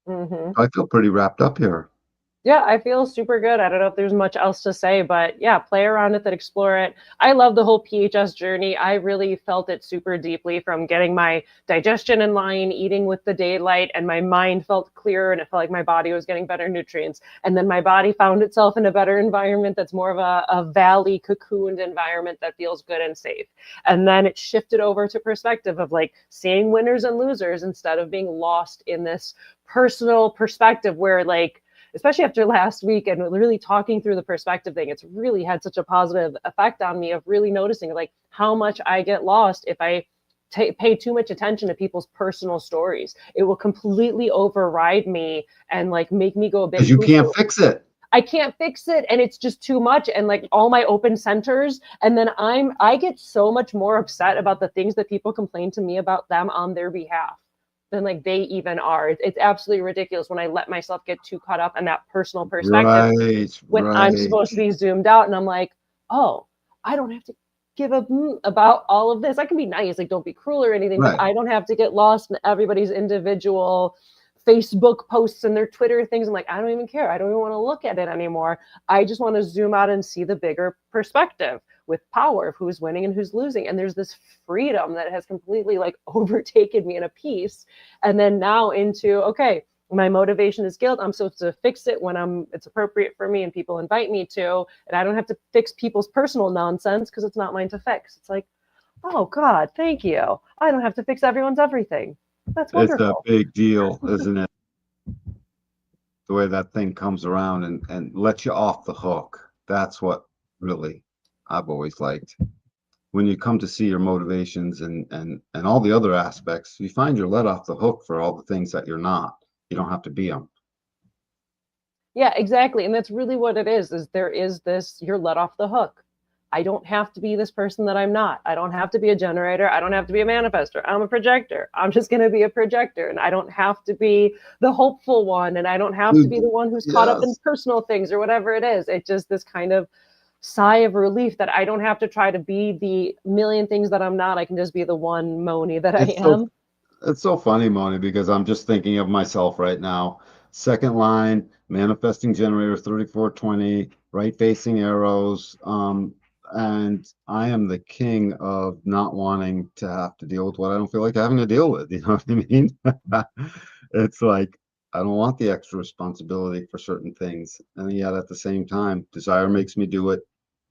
Mm-hmm. I feel pretty wrapped up here. Yeah, I feel super good. I don't know if there's much else to say, but yeah, play around with it, explore it. I love the whole PHS journey. I really felt it super deeply from getting my digestion in line, eating with the daylight, and my mind felt clearer and it felt like my body was getting better nutrients. And then my body found itself in a better environment that's more of a valley cocooned environment that feels good and safe. And then it shifted over to perspective of like seeing winners and losers instead of being lost in this personal perspective where like, especially after last week and really talking through the perspective thing, it's really had such a positive effect on me of really noticing like how much I get lost if I pay too much attention to people's personal stories. It will completely override me and like make me go a bit Because you can't cuckoo. fix it. I can't fix it and it's just too much and like all my open centers and then I get so much more upset about the things that people complain to me about them on their behalf than like they even are. It's absolutely ridiculous when I let myself get too caught up in that personal perspective Right, when I'm right, supposed to be zoomed out and I'm like, oh, I don't have to give a about all of this. I can be nice, like don't be cruel or anything, but right. I don't have to get lost in everybody's individual Facebook posts and their Twitter things. I'm like, I don't even care. I don't even want to look at it anymore. I just want to zoom out and see the bigger perspective with power of who's winning and who's losing. And there's this freedom that has completely like overtaken me in a piece. And then now into, okay, my motivation is guilt. I'm supposed to fix it when it's appropriate for me and people invite me to, and I don't have to fix people's personal nonsense because it's not mine to fix. It's like, oh God, thank you. I don't have to fix everyone's everything. That's It's a wonderful. big deal, isn't it? The way that thing comes around and lets you off the hook. That's what really I've always liked. when you come to see your motivations and all the other aspects, you find you're let off the hook for all the things that you're not. You don't have to be them. Yeah, exactly. And that's really what it is there is this, you're let off the hook. I don't have to be this person that I'm not. I don't have to be a generator. I don't have to be a manifester. I'm a projector. I'm just going to be a projector. And I don't have to be the hopeful one. And I don't have to be the one who's caught up in Yes. personal things or whatever it is. It's just this kind of sigh of relief that I don't have to try to be the million things that I'm not. I can just be the one Moni that I It's so am. it's so funny, Moni, because I'm just thinking of myself right now. Second line, manifesting generator 3420, right facing arrows. And I am the king of not wanting to have to deal with what I don't feel like having to deal with. You know what I mean? It's like I don't want the extra responsibility for certain things. And yet at the same time, desire makes me do it.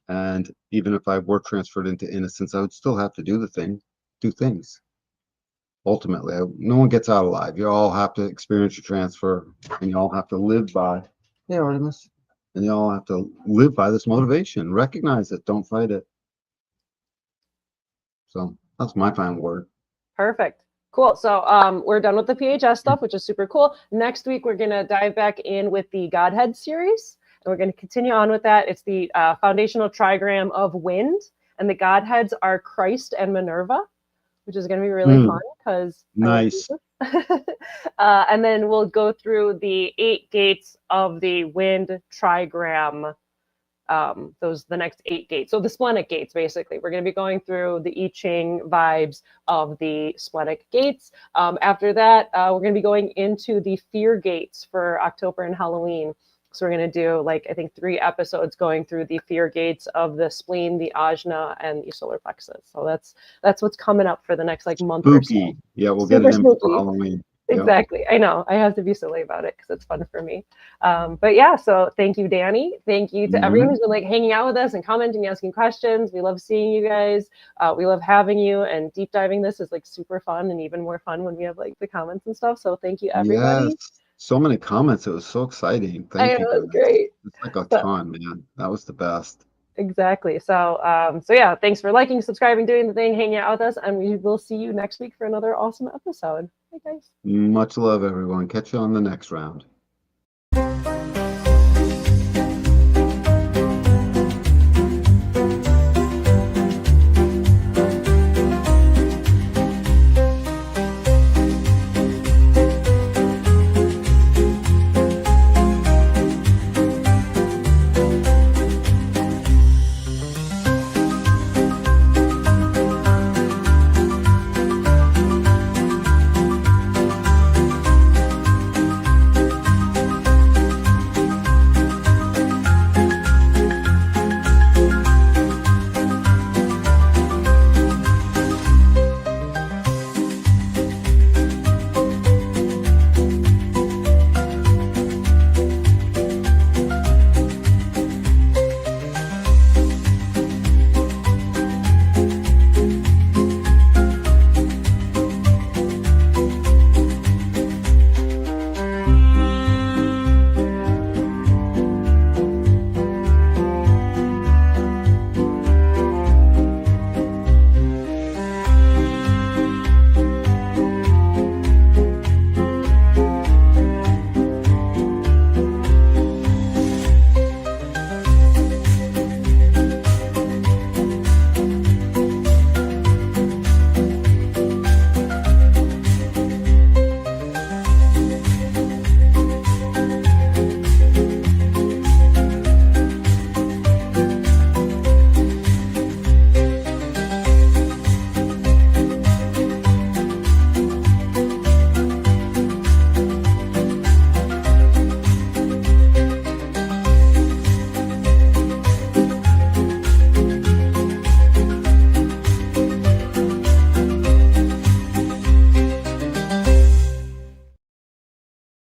And even if I were transferred into innocence, I would still have to do things. Ultimately, no one gets out alive. You all have to experience your transfer, and you all have to live by, hey, Artemis, and you all have to live by this motivation. Recognize it, don't fight it. So that's my final word. Perfect. Cool. So we're done with the PHS stuff, which is super cool. Next week, we're going to dive back in with the Godhead series. And we're going to continue on with that. It's the foundational trigram of wind. And the Godheads are Christ and Minerva, which is going to be really fun because Nice. and then we'll go through the 8 gates of the wind trigram. The next 8 gates. So the splenic gates, basically. We're going to be going through the I Ching vibes of the splenic gates. After that, we're going to be going into the fear gates for October and Halloween. So we're going to do, like, I think 3 episodes going through the fear gates of the spleen, the ajna, and the solar plexus. So that's what's coming up for the next, like, month or so. Spooky. Yeah, we'll get it in before Halloween. Exactly. Yep. I know. I have to be silly about it because it's fun for me. But yeah, so thank you, Danny. Thank you to everyone who's been like hanging out with us and commenting, asking questions. We love seeing you guys. We love having you, and deep diving this is like super fun, and even more fun when we have like the comments and stuff. So thank you, everybody. Yes. So many comments. It was so exciting. Thank you, It was guys. great. It's like a ton, man. That was the best. Exactly. So yeah, thanks for liking, subscribing, doing the thing, hanging out with us, and we will see you next week for another awesome episode. Hey guys. Much love, everyone. Catch you on the next round.